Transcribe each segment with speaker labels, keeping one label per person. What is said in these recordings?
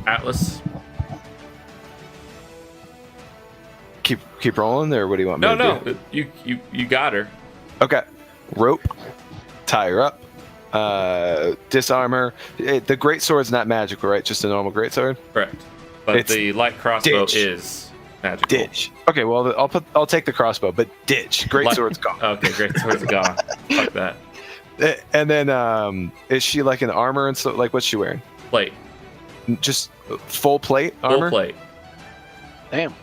Speaker 1: Atlas.
Speaker 2: Keep rolling, or what do you want me to do?
Speaker 1: You got her.
Speaker 2: Okay. Rope. Tie her up. Disarm her. The greatsword's not magical, right? Just a normal greatsword?
Speaker 1: Correct. But
Speaker 2: It's
Speaker 1: the light crossbow
Speaker 2: ditch.
Speaker 1: is magical.
Speaker 2: Ditch. Okay, well, I'll take the crossbow, but ditch. Greatsword's gone.
Speaker 1: Okay, greatsword's gone. Fuck that.
Speaker 2: And then, is she like in armor and stuff? Like, what's she wearing?
Speaker 1: Plate.
Speaker 2: Just full plate armor?
Speaker 1: Full plate.
Speaker 3: Damn.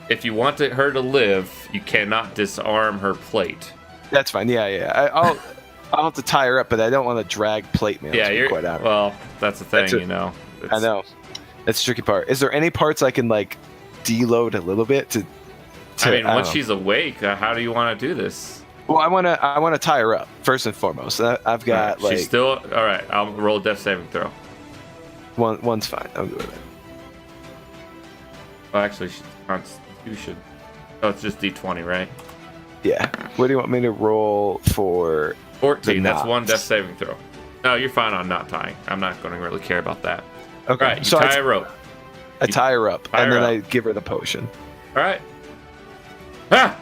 Speaker 1: If you want her to live, you cannot disarm her plate.
Speaker 2: That's fine. Yeah. I'll have to tie her up, but I don't want to drag plate mail.
Speaker 1: Yeah, you're
Speaker 2: quite out.
Speaker 1: Well, that's the thing, you know.
Speaker 2: I know. That's the tricky part. Is there any parts I can like deload a little bit to
Speaker 1: I mean, once she's awake, how do you want to do this?
Speaker 2: Well, I want to tie her up first and foremost. I've got like
Speaker 1: she's still all right. I'll roll a death saving throw.
Speaker 2: One's fine. I'm good with it.
Speaker 1: Well, actually, she's Constitution. Oh, it's just D20, right?
Speaker 2: Yeah. What do you want me to roll for?
Speaker 1: 14. That's one death saving throw. No, you're fine on not tying. I'm not going to really care about that.
Speaker 2: Okay.
Speaker 1: All right, you
Speaker 2: so
Speaker 1: tie a rope.
Speaker 2: I tie her up,
Speaker 1: tie
Speaker 2: and
Speaker 1: her
Speaker 2: then
Speaker 1: up.
Speaker 2: I give her the potion.
Speaker 1: All right. Ah!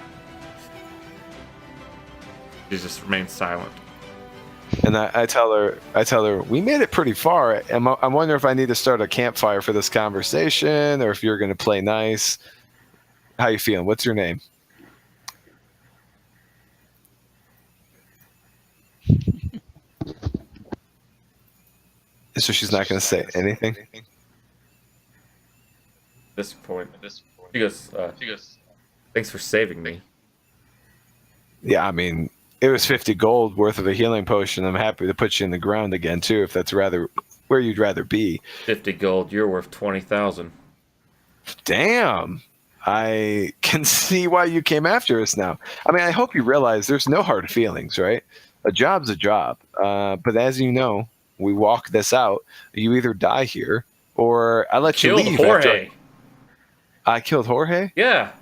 Speaker 1: She just remains silent.
Speaker 2: And I tell her, we made it pretty far. I'm wondering if I need to start a campfire for this conversation, or if you're going to play nice. How you feeling? What's your name? So she's not going to say anything?
Speaker 1: This point. She goes, thanks for saving me.
Speaker 2: Yeah, I mean, it was 50 gold worth of a healing potion. I'm happy to put you in the ground again, too, if that's rather where you'd rather be.
Speaker 1: 50 gold, you're worth 20,000.
Speaker 2: Damn. I can see why you came after us now. I mean, I hope you realize there's no hard feelings, right? A job's a job. But as you know, we walk this out. You either die here, or I let you leave.
Speaker 1: Jorge.
Speaker 2: I killed Jorge?
Speaker 1: Yeah.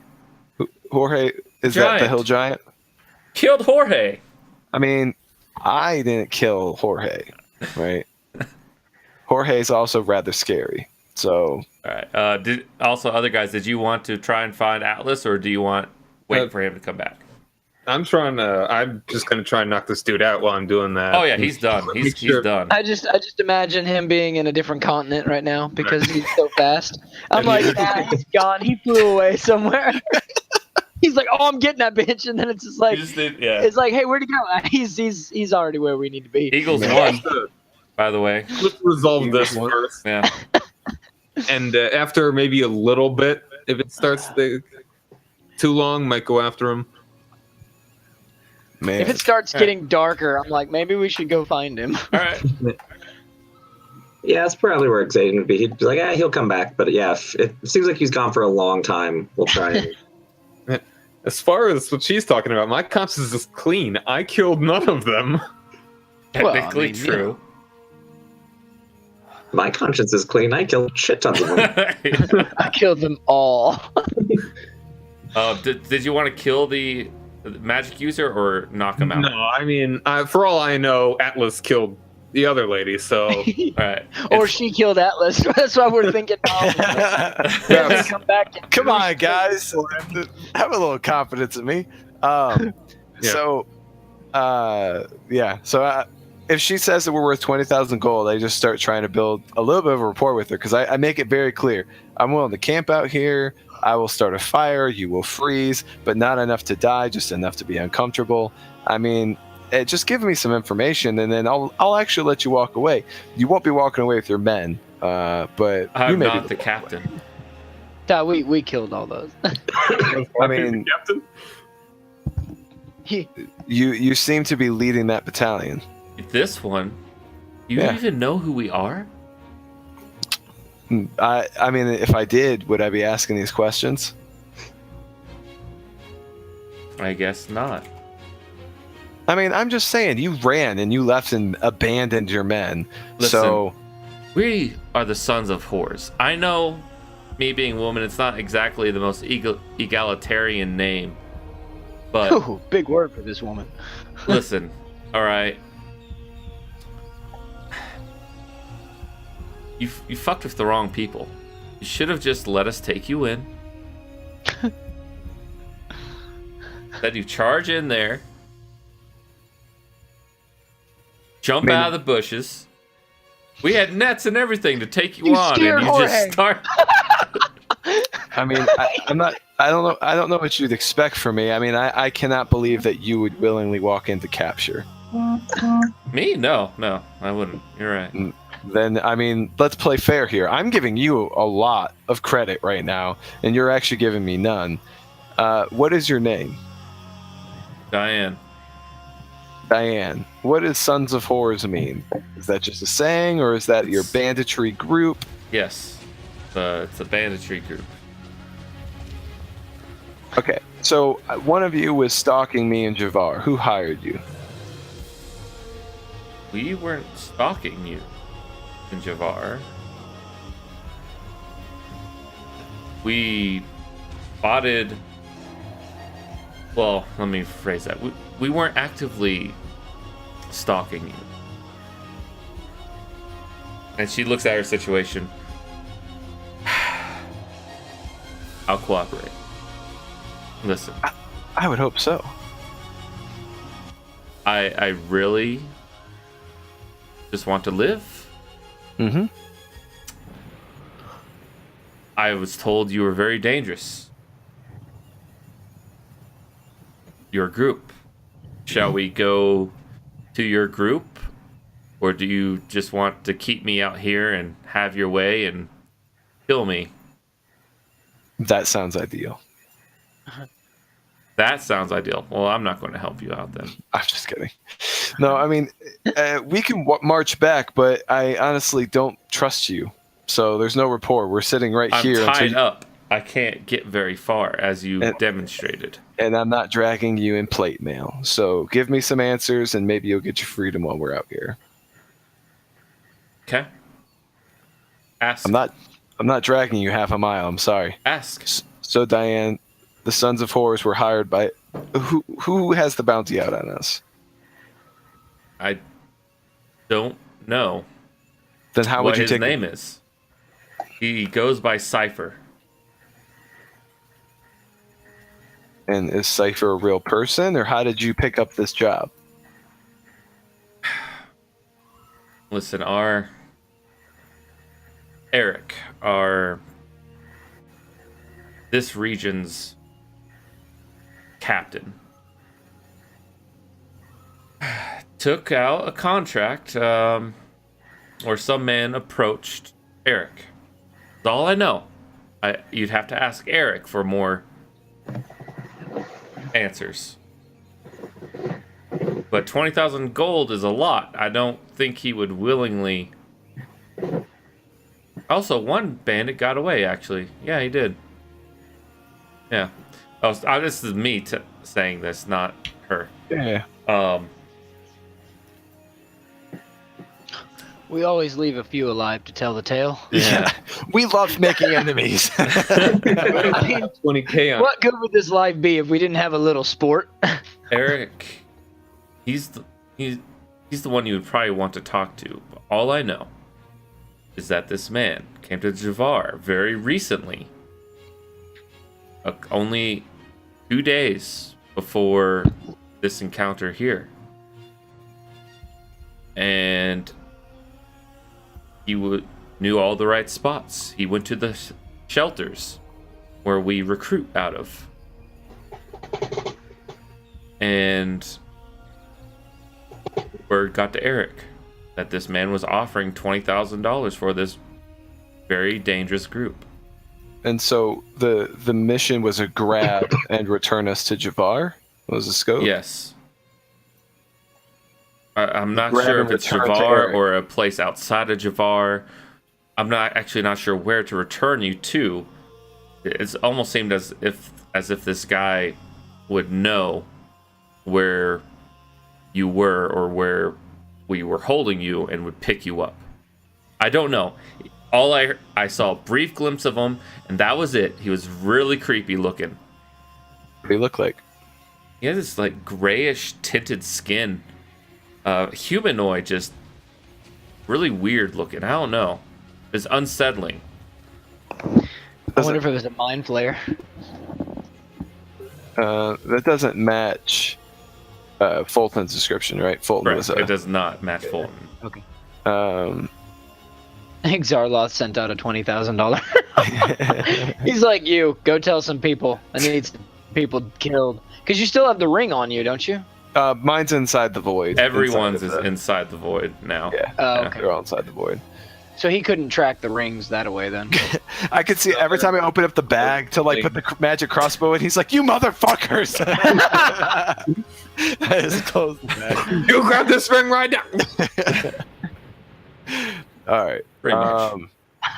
Speaker 2: Jorge, is that the hill giant?
Speaker 1: Killed Jorge.
Speaker 2: I mean, I didn't kill Jorge, right? Jorge's also rather scary. So,
Speaker 1: all right. Other guys, did you want to try and find Atlas, or do you want wait for him to come back?
Speaker 4: I'm just gonna try and knock this dude out while I'm doing that.
Speaker 1: Oh yeah, he's done. He's done.
Speaker 3: I just imagine him being in a different continent right now because he's so fast. I'm like, nah, he's gone. He flew away somewhere. He's like, oh, I'm getting that bitch, and then it's just like, it's like, hey, where'd he go? He's already where we need to be.
Speaker 1: Eagles won, by the way.
Speaker 4: Let's resolve this first.
Speaker 1: Yeah.
Speaker 4: And after maybe a little bit, if it starts too long, might go after him.
Speaker 2: Man.
Speaker 3: If it starts getting darker, I'm like, maybe we should go find him.
Speaker 1: All right.
Speaker 5: Yeah, that's probably where Eksaedon would be. He'd be like, he'll come back. But yeah, if it seems like he's gone for a long time, we'll try and...
Speaker 4: As far as what she's talking about, my conscience is clean. I killed none of them.
Speaker 1: Technically true.
Speaker 5: My conscience is clean. I killed shit tons of them.
Speaker 3: I killed them all.
Speaker 1: Did you want to kill the magic user or knock him out?
Speaker 4: No, I mean, for all I know, Atlas killed the other lady, so...
Speaker 1: All right.
Speaker 3: Or she killed Atlas. That's why we're thinking. Come back.
Speaker 2: Come on, guys. Have a little confidence in me. So, if she says that we're worth 20,000 gold, I just start trying to build a little bit of a rapport with her, because I make it very clear. I'm willing to camp out here. I will start a fire. You will freeze, but not enough to die, just enough to be uncomfortable. I mean, just give me some information, and then I'll actually let you walk away. You won't be walking away with your men, but
Speaker 1: I'm
Speaker 2: you may
Speaker 1: not
Speaker 2: be
Speaker 1: the captain.
Speaker 3: Yeah, we killed all those.
Speaker 2: I mean,
Speaker 4: Captain?
Speaker 2: you seem to be leading that battalion.
Speaker 1: This one, you even know who we are?
Speaker 2: I mean, if I did, would I be asking these questions?
Speaker 1: I guess not.
Speaker 2: I mean, I'm just saying, you ran and you left and abandoned your men.
Speaker 1: Listen,
Speaker 2: so
Speaker 1: we are the sons of whores. I know, me being a woman, it's not exactly the most egalitarian name, but
Speaker 3: Ooh, big word for this woman.
Speaker 1: listen, all right. You fucked with the wrong people. You should have just let us take you in. Then you charge in there, jump out of the bushes. We had nets and everything to take you on, and you just start.
Speaker 2: I mean, I'm not. I don't know what you'd expect from me. I mean, I cannot believe that you would willingly walk into capture.
Speaker 1: Me? No, I wouldn't. You're right.
Speaker 2: Then, I mean, let's play fair here. I'm giving you a lot of credit right now, and you're actually giving me none. What is your name?
Speaker 1: Diane.
Speaker 2: Diane. What does Sons of Horrors mean? Is that just a saying, or is that your banditry group?
Speaker 1: Yes. It's a banditry group.
Speaker 2: Okay, so one of you was stalking me and Javar. Who hired you?
Speaker 1: We weren't stalking you, Javar. We spotted. Well, let me phrase that. We weren't actively stalking you. And she looks at her situation. I'll cooperate. Listen.
Speaker 2: I would hope so.
Speaker 1: I really just want to live.
Speaker 2: Mm-hmm.
Speaker 1: I was told you were very dangerous. Your group. Shall we go to your group? Or do you just want to keep me out here and have your way and kill me?
Speaker 2: That sounds ideal.
Speaker 1: That sounds ideal. Well, I'm not going to help you out then.
Speaker 2: I'm just kidding. No, I mean, we can march back, but I honestly don't trust you. So there's no rapport. We're sitting right here.
Speaker 1: I'm tied up. I can't get very far, as you demonstrated.
Speaker 2: And I'm not dragging you in plate mail. So give me some answers, and maybe you'll get your freedom while we're out here.
Speaker 1: Okay. Ask.
Speaker 2: I'm not dragging you half a mile. I'm sorry.
Speaker 1: Ask.
Speaker 2: So Diane, the Sons of Horrors were hired by who has the bounty out on us?
Speaker 1: I don't know.
Speaker 2: Then how would you take
Speaker 1: what his name is? He goes by Cypher.
Speaker 2: And is Cypher a real person, or how did you pick up this job?
Speaker 1: Listen, Eric, this region's captain, took out a contract, or some man approached Eric. That's all I know. You'd have to ask Eric for more answers. But 20,000 gold is a lot. I don't think he would willingly. Also, one bandit got away, actually. Yeah, he did. Yeah. This is me saying this, not her.
Speaker 2: Yeah.
Speaker 3: We always leave a few alive to tell the tale.
Speaker 2: Yeah. We love making enemies.
Speaker 3: I mean,
Speaker 4: 20K on.
Speaker 3: what good would this life be if we didn't have a little sport?
Speaker 1: Eric, he's the one you would probably want to talk to. But all I know is that this man came to Javar very recently. Only 2 days before this encounter here. And he knew all the right spots. He went to the shelters where we recruit out of. And word got to Eric that this man was offering $20,000 for this very dangerous group.
Speaker 2: And so the mission was a grab and return us to Javar? Was the scope?
Speaker 1: Yes. I'm not
Speaker 2: Grab
Speaker 1: sure
Speaker 2: and
Speaker 1: if it's
Speaker 2: return to
Speaker 1: Javar
Speaker 2: Eric.
Speaker 1: or a place outside of Javar. I'm not sure where to return you to. It's almost seemed as if this guy would know where you were or where we were holding you and would pick you up. I don't know. All I saw a brief glimpse of him, and that was it. He was really creepy looking.
Speaker 2: What do you look like?
Speaker 1: He had this like grayish tinted skin. Humanoid, just really weird looking. I don't know. is unsettling.
Speaker 3: I wonder if it was a mind flare.
Speaker 2: That doesn't match Fulton's description, right? Fulton was
Speaker 1: it does not match Fulton.
Speaker 3: Okay.
Speaker 2: Um,
Speaker 3: I think Zarloth sent out a $20,000. He's like, you go tell some people. I need some people killed. Because you still have the ring on you, don't you?
Speaker 2: mine's inside the void.
Speaker 1: Everyone's is inside the void now.
Speaker 2: Yeah.
Speaker 3: Oh, okay.
Speaker 2: They're all inside the void.
Speaker 3: So he couldn't track the rings that away then.
Speaker 2: I could see every time I open up the bag to like put the magic crossbow in, he's like, "You motherfuckers!" I just closed the bag.
Speaker 4: You grab this ring right now.
Speaker 2: All right.
Speaker 1: Pretty much.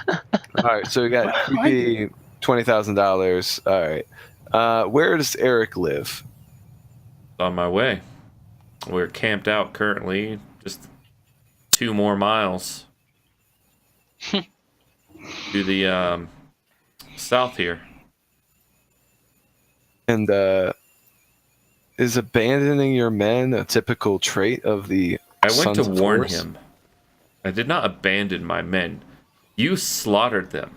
Speaker 2: All right. So we got $20,000. All right. Where does Eric live?
Speaker 1: On my way. We're camped out currently, just 2 more miles to the south here.
Speaker 2: And is abandoning your men a typical trait of the
Speaker 1: I went to
Speaker 2: Sons of
Speaker 1: warn
Speaker 2: Horus?
Speaker 1: him. I did not abandon my men. You slaughtered them.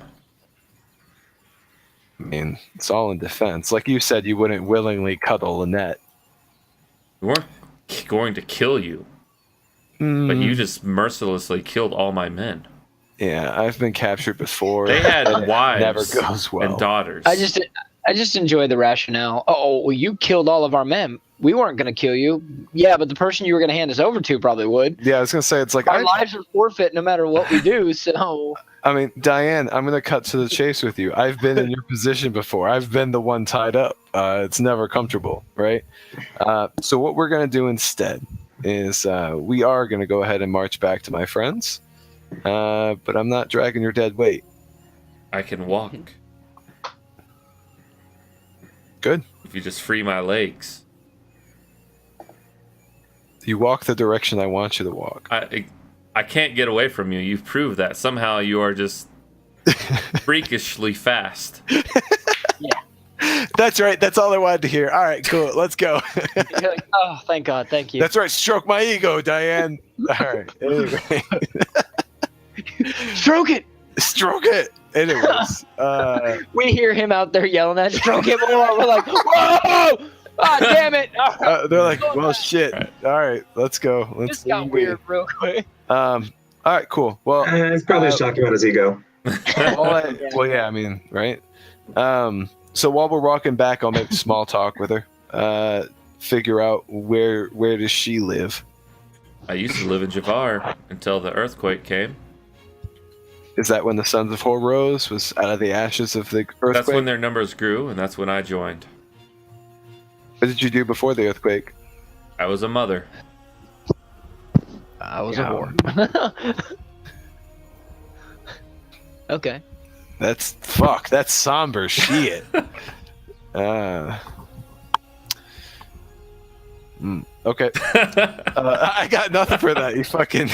Speaker 2: I mean, it's all in defense. Like you said, you wouldn't willingly cuddle Annette.
Speaker 1: We weren't going to kill you, but you just mercilessly killed all my men.
Speaker 2: Yeah, I've been captured before.
Speaker 1: They had
Speaker 2: and it
Speaker 1: wives
Speaker 2: never goes well.
Speaker 1: and daughters.
Speaker 3: I just enjoy the rationale. Oh, well, you killed all of our men. We weren't going to kill you. Yeah, but the person you were going to hand us over to probably would.
Speaker 2: Yeah, I was gonna say it's like
Speaker 3: Our lives are forfeit no matter what we do. So
Speaker 2: I mean, Diane, I'm gonna cut to the chase with you. I've been in your position before. I've been the one tied up. It's never comfortable, right? So what we're gonna do instead is we are gonna go ahead and march back to my friends, but I'm not dragging your dead weight.
Speaker 1: I can walk.
Speaker 2: Good.
Speaker 1: If you just free my legs.
Speaker 2: You walk the direction I want you to walk.
Speaker 1: I can't get away from you. You've proved that. Somehow you are just freakishly fast.
Speaker 2: That's right. That's all I wanted to hear. All right, cool. Let's go.
Speaker 3: you're like, oh, thank God, thank you.
Speaker 2: That's right. Stroke my ego, Diane. All right. Anyway.
Speaker 3: Stroke it.
Speaker 2: Stroke it. Anyways.
Speaker 3: We hear him out there yelling at stroke it more. We're like, whoa! Ah, damn it!
Speaker 2: They're like, well, shit. All right, let's go.
Speaker 3: This got weird real quick.
Speaker 2: All right, cool. Well,
Speaker 5: He's probably just talking about his ego.
Speaker 2: well, yeah, I mean, right? So while we're walking back, I'll make small talk with her. Figure out where does she live?
Speaker 1: I used to live in Javar until the earthquake came.
Speaker 2: Is that when the Sons of Horus was out of the ashes of the earthquake?
Speaker 1: That's when their numbers grew, and that's when I joined.
Speaker 2: What did you do before the earthquake?
Speaker 1: I was a mother.
Speaker 3: I was a whore. Okay.
Speaker 2: That's somber shit. Okay. I got nothing for that. You fucking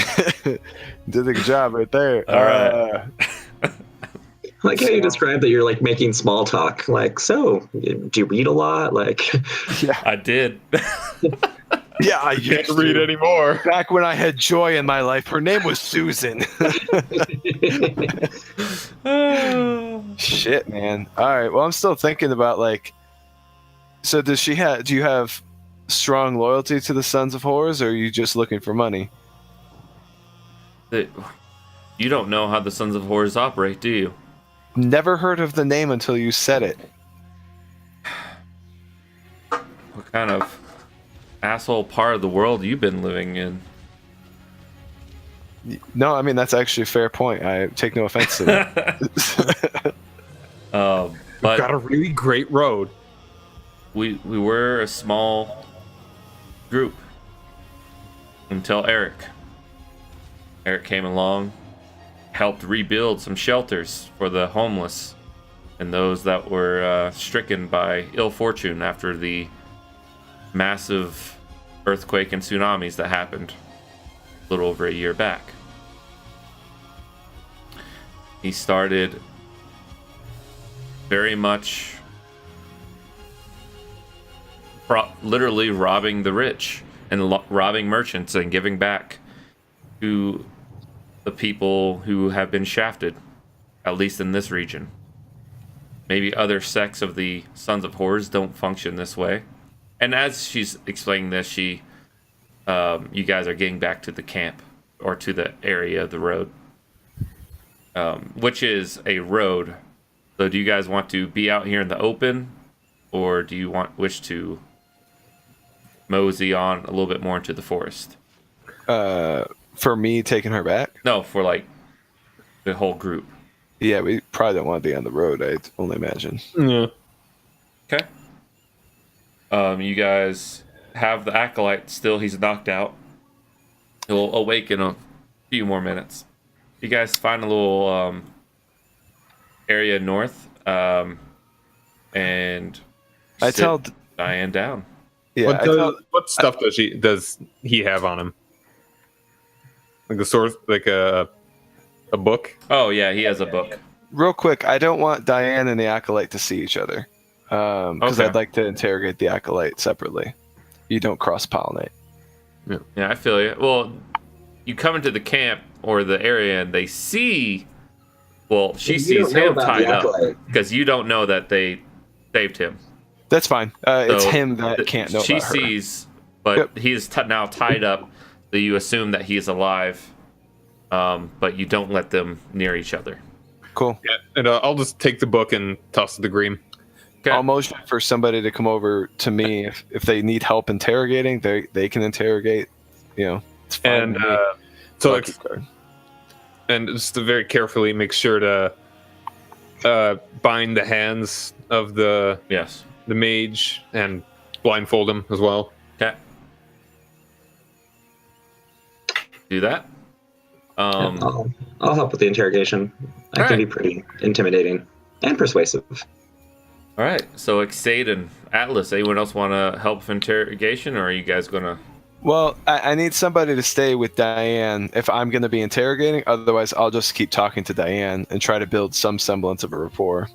Speaker 2: did a good job right there.
Speaker 1: All right.
Speaker 5: I like how you described that you're like making small talk. Like, so do you read a lot? Like,
Speaker 2: Yeah,
Speaker 1: I did.
Speaker 2: yeah. I used
Speaker 4: Can't read
Speaker 2: to.
Speaker 4: anymore.
Speaker 2: Back when I had joy in my life, her name was Susan. Shit, man. All right. Well, I'm still thinking about like. So do you have strong loyalty to the Sons of Horus, or are you just looking for money?
Speaker 1: You don't know how the Sons of Horus operate, do you?
Speaker 2: Never heard of the name until you said it.
Speaker 1: What kind of asshole part of the world you been living in?
Speaker 2: No, I mean that's actually a fair point. I take no offense to that.
Speaker 1: But
Speaker 4: Got a really great road.
Speaker 1: we were a small group until Eric came along, helped rebuild some shelters for the homeless and those that were stricken by ill fortune after the massive earthquake and tsunamis that happened a little over a year back. He started very much literally robbing the rich and robbing merchants and giving back to the people who have been shafted, at least in this region. Maybe other sects of the Sons of Horrors don't function this way. And as she's explaining this, you guys are getting back to the camp, or to the area of the road, which is a road. So do you guys want to be out here in the open, or do you wish to mosey on a little bit more into the forest?
Speaker 2: For me taking her back?
Speaker 1: No, for like the whole group.
Speaker 2: Yeah, we probably don't want to be on the road, I'd only imagine.
Speaker 4: Yeah.
Speaker 1: Okay. You guys have the acolyte still. He's knocked out. He'll awake in a few more minutes. You guys find a little area north, and
Speaker 2: I
Speaker 1: sit
Speaker 2: tell
Speaker 1: Diane down.
Speaker 2: Yeah,
Speaker 4: What stuff does he have on him? Like a source, like a book?
Speaker 1: Oh yeah, he has a book.
Speaker 2: real quick, I don't want Diane and the Acolyte to see each other. Because
Speaker 1: Okay.
Speaker 2: I'd like to interrogate the Acolyte separately. You don't cross-pollinate.
Speaker 1: Yeah, I feel you. Well, you come into the camp or the area and they see. Well, she
Speaker 5: You
Speaker 1: sees
Speaker 5: don't know
Speaker 1: him
Speaker 5: about
Speaker 1: tied
Speaker 5: the
Speaker 1: up
Speaker 5: Acolyte.
Speaker 1: because you don't know that they saved him.
Speaker 2: That's fine. It's
Speaker 1: So,
Speaker 2: him that can't know
Speaker 1: She
Speaker 2: about her.
Speaker 1: sees, but
Speaker 2: Yep.
Speaker 1: he's now tied up. So you assume that he's alive, but you don't let them near each other.
Speaker 2: Cool.
Speaker 4: Yeah, and I'll just take the book and toss it to Green.
Speaker 1: Okay.
Speaker 2: I'll motion for somebody to come over to me if they need help interrogating. They can interrogate. You know, it's fine.
Speaker 4: And
Speaker 2: with me.
Speaker 4: so,
Speaker 2: Lucky card.
Speaker 4: and just to very carefully make sure to bind the hands of the
Speaker 1: Yes.
Speaker 4: mage and blindfold him as well.
Speaker 1: Okay. Do that.
Speaker 5: I'll help with the interrogation. I
Speaker 1: All
Speaker 5: can
Speaker 1: right.
Speaker 5: be pretty intimidating and persuasive.
Speaker 1: All right. So Eksaedon, Atlas, anyone else want to help with interrogation, or are you guys gonna?
Speaker 2: Well, I need somebody to stay with Diane if I'm going to be interrogating. Otherwise, I'll just keep talking to Diane and try to build some semblance of a rapport.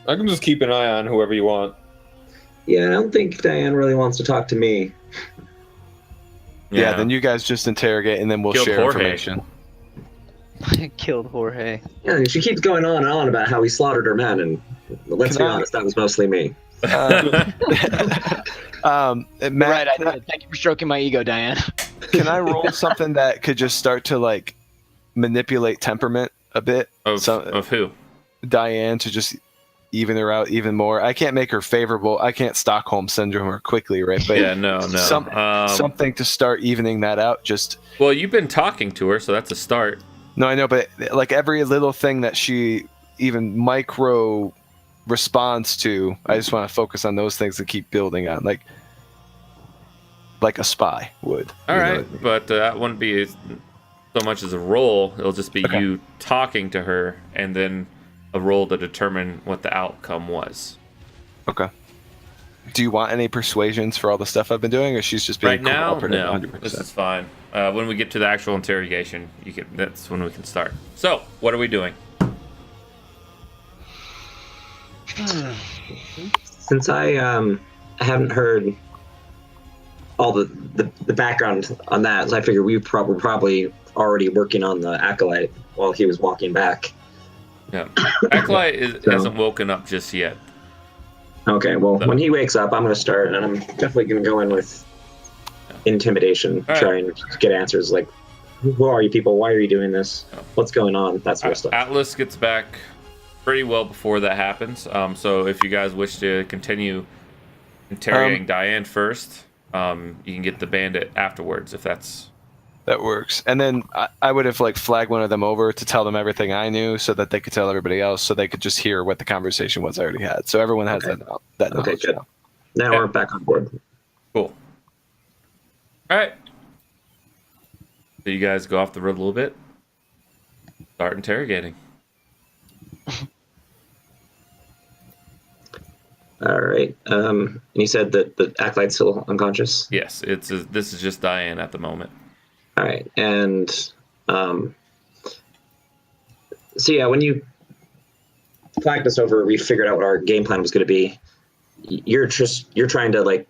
Speaker 4: I can just keep an eye on whoever you want.
Speaker 5: Yeah, I don't think Diane really wants to talk to me.
Speaker 2: Yeah, then you guys just interrogate and then we'll
Speaker 1: Killed
Speaker 2: share
Speaker 1: Jorge.
Speaker 2: information.
Speaker 3: Killed Jorge.
Speaker 5: Yeah, she keeps going on and on about how we slaughtered her men, and let's
Speaker 2: Can
Speaker 5: be
Speaker 2: I-
Speaker 5: honest, that was mostly me.
Speaker 2: Matt,
Speaker 3: Right, I did. Thank you for stroking my ego, Diane.
Speaker 2: can I roll something that could just start to like manipulate temperament a bit?
Speaker 1: Of who?
Speaker 2: Diane to just even her out even more. I can't make her favorable. I can't Stockholm syndrome her quickly, right? But
Speaker 1: Yeah, no.
Speaker 2: something to start evening that out. Just
Speaker 1: Well, you've been talking to her, so that's a start.
Speaker 2: no, I know, but like every little thing that she even micro responds to, I just want to focus on those things and keep building on, like a spy would.
Speaker 1: All
Speaker 2: you know
Speaker 1: right,
Speaker 2: what I mean?
Speaker 1: but that wouldn't be so much as a roll. It'll just be
Speaker 2: Okay.
Speaker 1: you talking to her, and then a roll to determine what the outcome was.
Speaker 2: Okay. Do you want any persuasions for all the stuff I've been doing, or she's just being
Speaker 1: Right now,
Speaker 2: cooperative
Speaker 1: no.
Speaker 2: 100%?
Speaker 1: This is fine. When we get to the actual interrogation, that's when we can start. So, what are we doing?
Speaker 5: Since I haven't heard all the background on that, so I figure we're probably already working on the Acolyte while he was walking back.
Speaker 1: Yeah, Acolyte hasn't woken up just yet.
Speaker 5: Okay, well,
Speaker 1: So-
Speaker 5: when he wakes up, I'm going to start, and I'm definitely going to go in with intimidation,
Speaker 1: All right.
Speaker 5: try and get answers like, who are you people? Why are you doing this? What's going on? That sort of stuff.
Speaker 1: Atlas gets back pretty well before that happens. So if you guys wish to continue interrogating Diane first, you can get the bandit afterwards if that's.
Speaker 2: That works. And then I would have like flagged one of them over to tell them everything I knew, so that they could tell everybody else, so they could just hear what the conversation was I already had. So everyone has
Speaker 5: Okay.
Speaker 2: that
Speaker 5: Okay,
Speaker 2: knowledge
Speaker 5: good.
Speaker 2: now.
Speaker 5: Now
Speaker 1: Okay.
Speaker 5: we're back on board.
Speaker 1: Cool. All right. So you guys go off the road a little bit. Start interrogating.
Speaker 5: All right. And you said that the Acolyte's still unconscious?
Speaker 1: Yes, this is just Diane at the moment.
Speaker 5: All right. And so, yeah, when you flagged us over, we figured out what our game plan was going to be. You're trying to, like,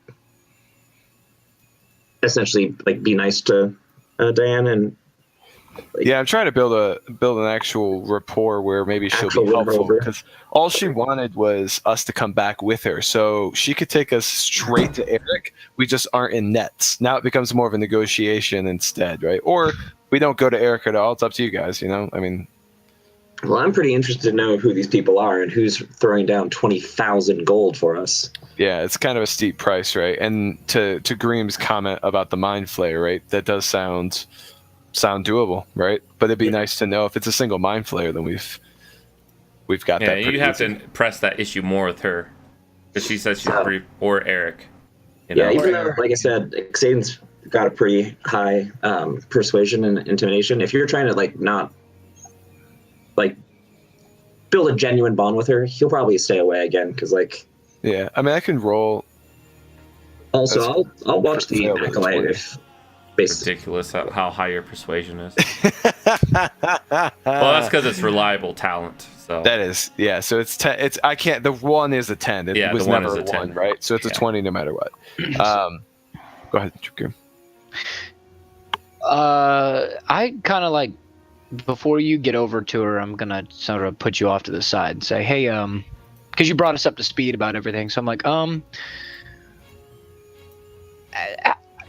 Speaker 5: essentially, like, be nice to Diane and
Speaker 2: Yeah, I'm trying to build an actual rapport where maybe she'll
Speaker 5: Actual
Speaker 2: be helpful,
Speaker 5: rapport.
Speaker 2: because all she wanted was us to come back with her, so she could take us straight to Eric. We just aren't in nets. Now it becomes more of a negotiation instead, right? Or we don't go to Eric at all. It's up to you guys. I mean,
Speaker 5: Well, I'm pretty interested to know who these people are and who's throwing down 20,000 gold for us.
Speaker 2: yeah, it's kind of a steep price, right? And to Greem's comment about the mind flayer, right? That does sound doable, right? But it'd be nice to know if it's a single mind flayer, then we've got that.
Speaker 1: Yeah, you have
Speaker 2: easy.
Speaker 1: to press that issue more with her, because she says she's pretty, or Eric.
Speaker 5: Yeah, even though, like I said, Eksaedon's got a pretty high persuasion and intimidation. If you're trying to not build a genuine bond with her, he'll probably stay away again. Because
Speaker 2: Yeah, I mean, I can roll.
Speaker 5: also I'll watch the
Speaker 2: fail with
Speaker 5: acolyte
Speaker 2: 20.
Speaker 5: if based.
Speaker 1: Ridiculous how high your persuasion is. Well, that's because it's reliable talent. So
Speaker 2: That is, yeah. So it's 10. It's I can't. The 1 is a 10. It
Speaker 1: Yeah,
Speaker 2: was
Speaker 1: the 1
Speaker 2: never
Speaker 1: is a 10.
Speaker 2: 1, right? So it's a 20 no matter what. Go ahead, Drew.
Speaker 3: I kind of before you get over to her, I'm gonna sort of put you off to the side and say, hey, because you brought us up to speed about everything. So I'm like,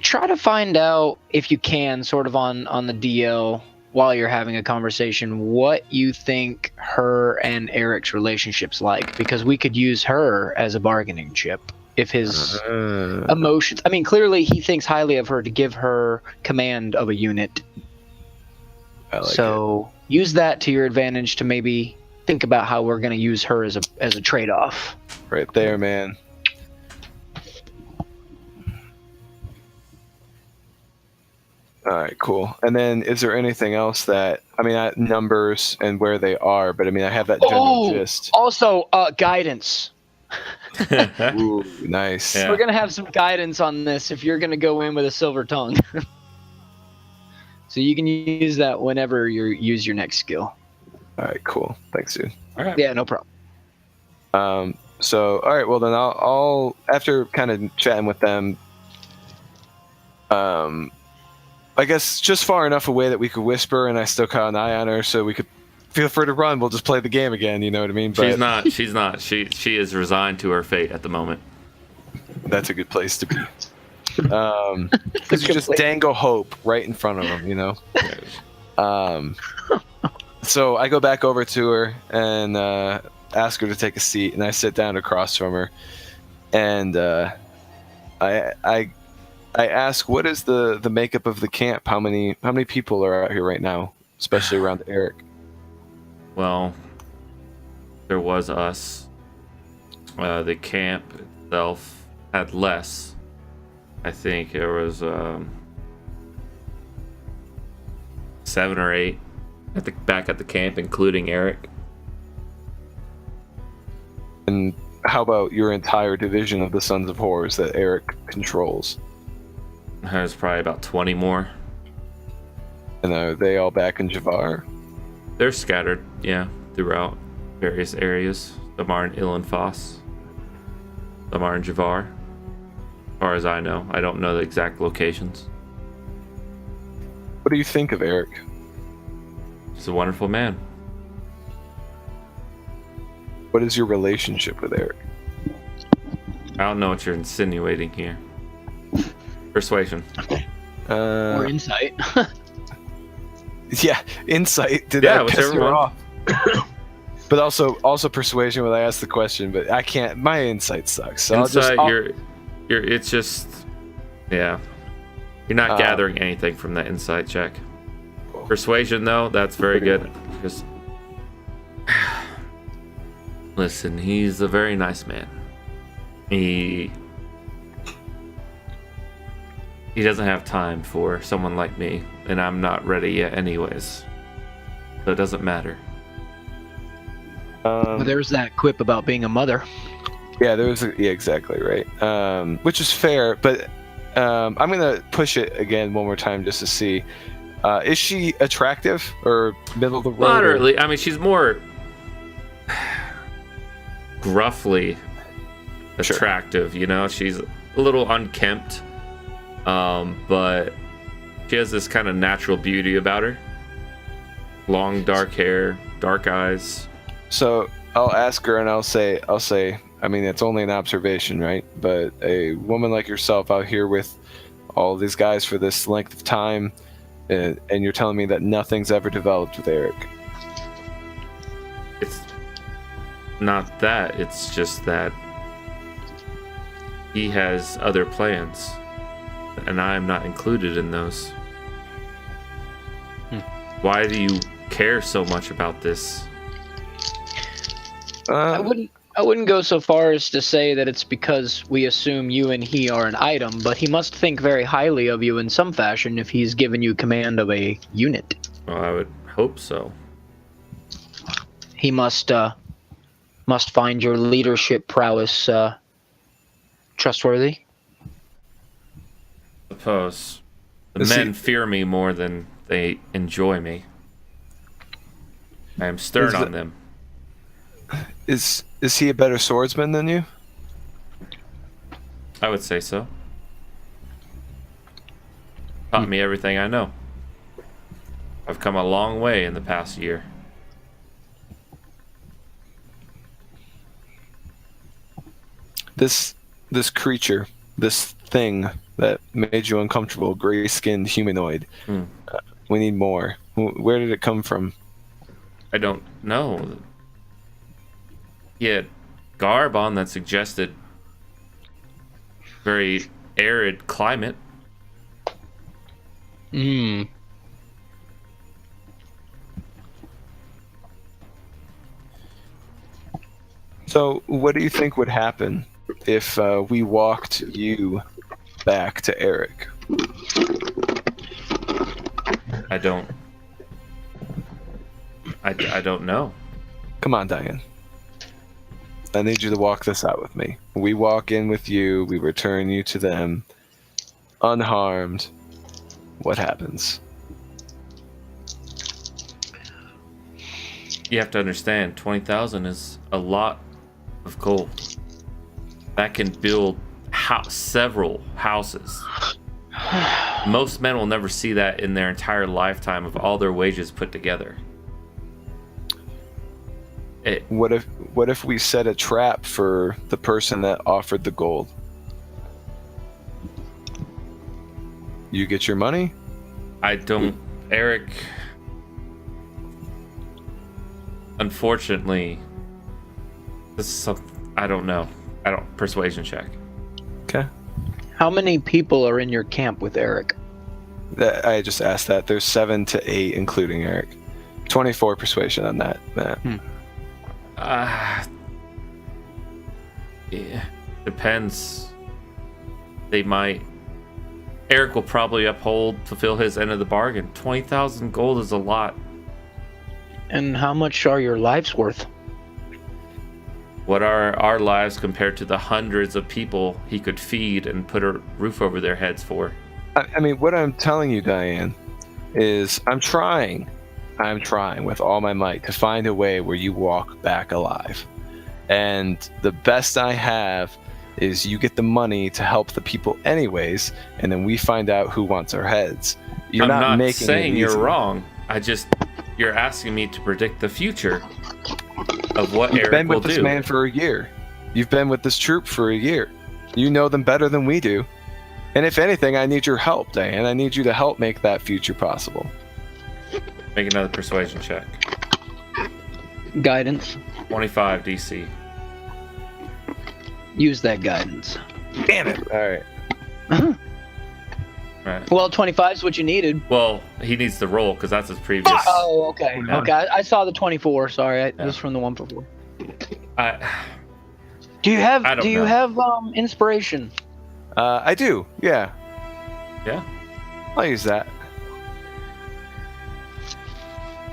Speaker 3: try to find out if you can, sort of on the DL while you're having a conversation, what you think her and Eric's relationship's like, because we could use her as a bargaining chip if his emotions. I mean, clearly he thinks highly of her to give her command of a unit. So use that to your advantage to maybe think about how we're going to use her as a trade-off.
Speaker 2: Right there, man. All right, cool. And then is there anything else that, I mean, numbers and where they are, but I mean, I have that general gist.
Speaker 3: Also, guidance.
Speaker 2: Ooh, nice.
Speaker 1: Yeah.
Speaker 3: We're going to have some guidance on this if you're going to go in with a silver tongue. So you can use that whenever you use your next skill.
Speaker 2: All right, cool. Thanks, dude.
Speaker 1: all right.
Speaker 3: Yeah, no problem.
Speaker 2: So, all right, well then I'll after kind of chatting with them, I guess just far enough away that we could whisper, and I still caught an eye on her, so we could feel free to run. We'll just play the game again. You know what I mean? But
Speaker 1: She's not. She is resigned to her fate at the moment.
Speaker 2: that's a good place to be. Because you just dangle hope right in front of them, you know. So I go back over to her and ask her to take a seat, and I sit down across from her, and I ask, what is the makeup of the camp? How many people are out here right now, especially around Eric?
Speaker 1: Well, there was us. The camp itself had less. I think there was 7 or 8 back at the camp, including Eric.
Speaker 2: And how about your entire division of the Sons of Horrors that Eric controls?
Speaker 1: There's probably about 20 more.
Speaker 2: And are they all back in Javar?
Speaker 1: They're scattered, yeah, throughout various areas. Some are in Ilanfoss. Some are in Javar. As far as I know. I don't know the exact locations.
Speaker 2: What do you think of Eric?
Speaker 1: He's a wonderful man.
Speaker 2: What is your relationship with Eric?
Speaker 1: I don't know what you're insinuating here. Persuasion.
Speaker 3: Or insight.
Speaker 2: Yeah, insight. Did
Speaker 1: Yeah,
Speaker 2: that piss
Speaker 1: whichever
Speaker 2: her
Speaker 1: one.
Speaker 2: off? But also persuasion when I ask the question. But I can't. My insight sucks. So
Speaker 1: Insight,
Speaker 2: I'll
Speaker 1: it's just, yeah. You're not gathering anything from that insight check.
Speaker 2: Cool.
Speaker 1: Persuasion, though, that's very good. Just listen, he's a very nice man. He doesn't have time for someone like me, and I'm not ready yet anyways. So it doesn't matter.
Speaker 3: Well, there's that quip about being a mother.
Speaker 2: Yeah, yeah, exactly right. Which is fair, but I'm gonna push it again one more time just to see. Is she attractive or middle of the road?
Speaker 1: Moderately. I mean, she's more gruffly attractive, you know? She's a little unkempt, but she has this kind of natural beauty about her. Long dark hair, dark eyes.
Speaker 2: So I'll ask her and I'll say, I mean, it's only an observation, right? But a woman like yourself out here with all these guys for this length of time, and you're telling me that nothing's ever developed with Eric.
Speaker 1: It's not that. It's just that he has other plans, and I am not included in those. Why do you care so much about this?
Speaker 3: I wouldn't go so far as to say that it's because we assume you and he are an item, but he must think very highly of you in some fashion if he's given you command of a unit.
Speaker 1: Well, I would hope so.
Speaker 3: He must find your leadership prowess trustworthy.
Speaker 1: Suppose the men fear me more than they enjoy me. I am stern on them.
Speaker 2: Is he a better swordsman than you?
Speaker 1: I would say so. Taught me everything I know. I've come a long way in the past year.
Speaker 2: This creature, this thing that made you uncomfortable, gray-skinned humanoid. We need more. Where did it come from?
Speaker 1: I don't know. He had garb on that suggested very arid climate.
Speaker 2: So, what do you think would happen if we walked you back to Eric?
Speaker 1: I don't know.
Speaker 2: Come on, Diane. I need you to walk this out with me. We walk in with you, we return you to them, unharmed. What happens?
Speaker 1: You have to understand, 20,000 is a lot of gold. That can build several houses. Most men will never see that in their entire lifetime of all their wages put together.
Speaker 2: What if we set a trap for the person that offered the gold? You get your money?
Speaker 1: Eric, unfortunately, this is something I don't know. Persuasion check.
Speaker 2: Okay.
Speaker 3: How many people are in your camp with Eric?
Speaker 2: I just asked that. There's 7 to 8, including Eric. 24 persuasion on that.
Speaker 1: Yeah, depends. Eric will probably fulfill his end of the bargain. 20,000 gold is a lot.
Speaker 3: And how much are your lives worth?
Speaker 1: What are our lives compared to the hundreds of people he could feed and put a roof over their heads for?
Speaker 2: I mean, what I'm telling you, Diane, is I'm trying with all my might to find a way where you walk back alive. And the best I have is you get the money to help the people anyways, and then we find out who wants our heads.
Speaker 1: I'm not saying you're wrong. You're asking me to predict the future of what Eric will do.
Speaker 2: You've been with this man for a year. You've been with this troop for a year. You know them better than we do. And if anything, I need your help, Diane. I need you to help make that future possible.
Speaker 1: Make another persuasion check.
Speaker 3: Guidance.
Speaker 1: 25 DC.
Speaker 3: Use that guidance.
Speaker 2: Damn it. All right.
Speaker 1: Right.
Speaker 3: Well, 25 is what you needed.
Speaker 1: Well, he needs to roll because that's his previous.
Speaker 3: Oh, okay.
Speaker 1: Yeah.
Speaker 3: Okay, I saw the 24. Sorry, it was from the one before. Do you have inspiration?
Speaker 2: I do. Yeah.
Speaker 1: Yeah.
Speaker 2: I'll use that.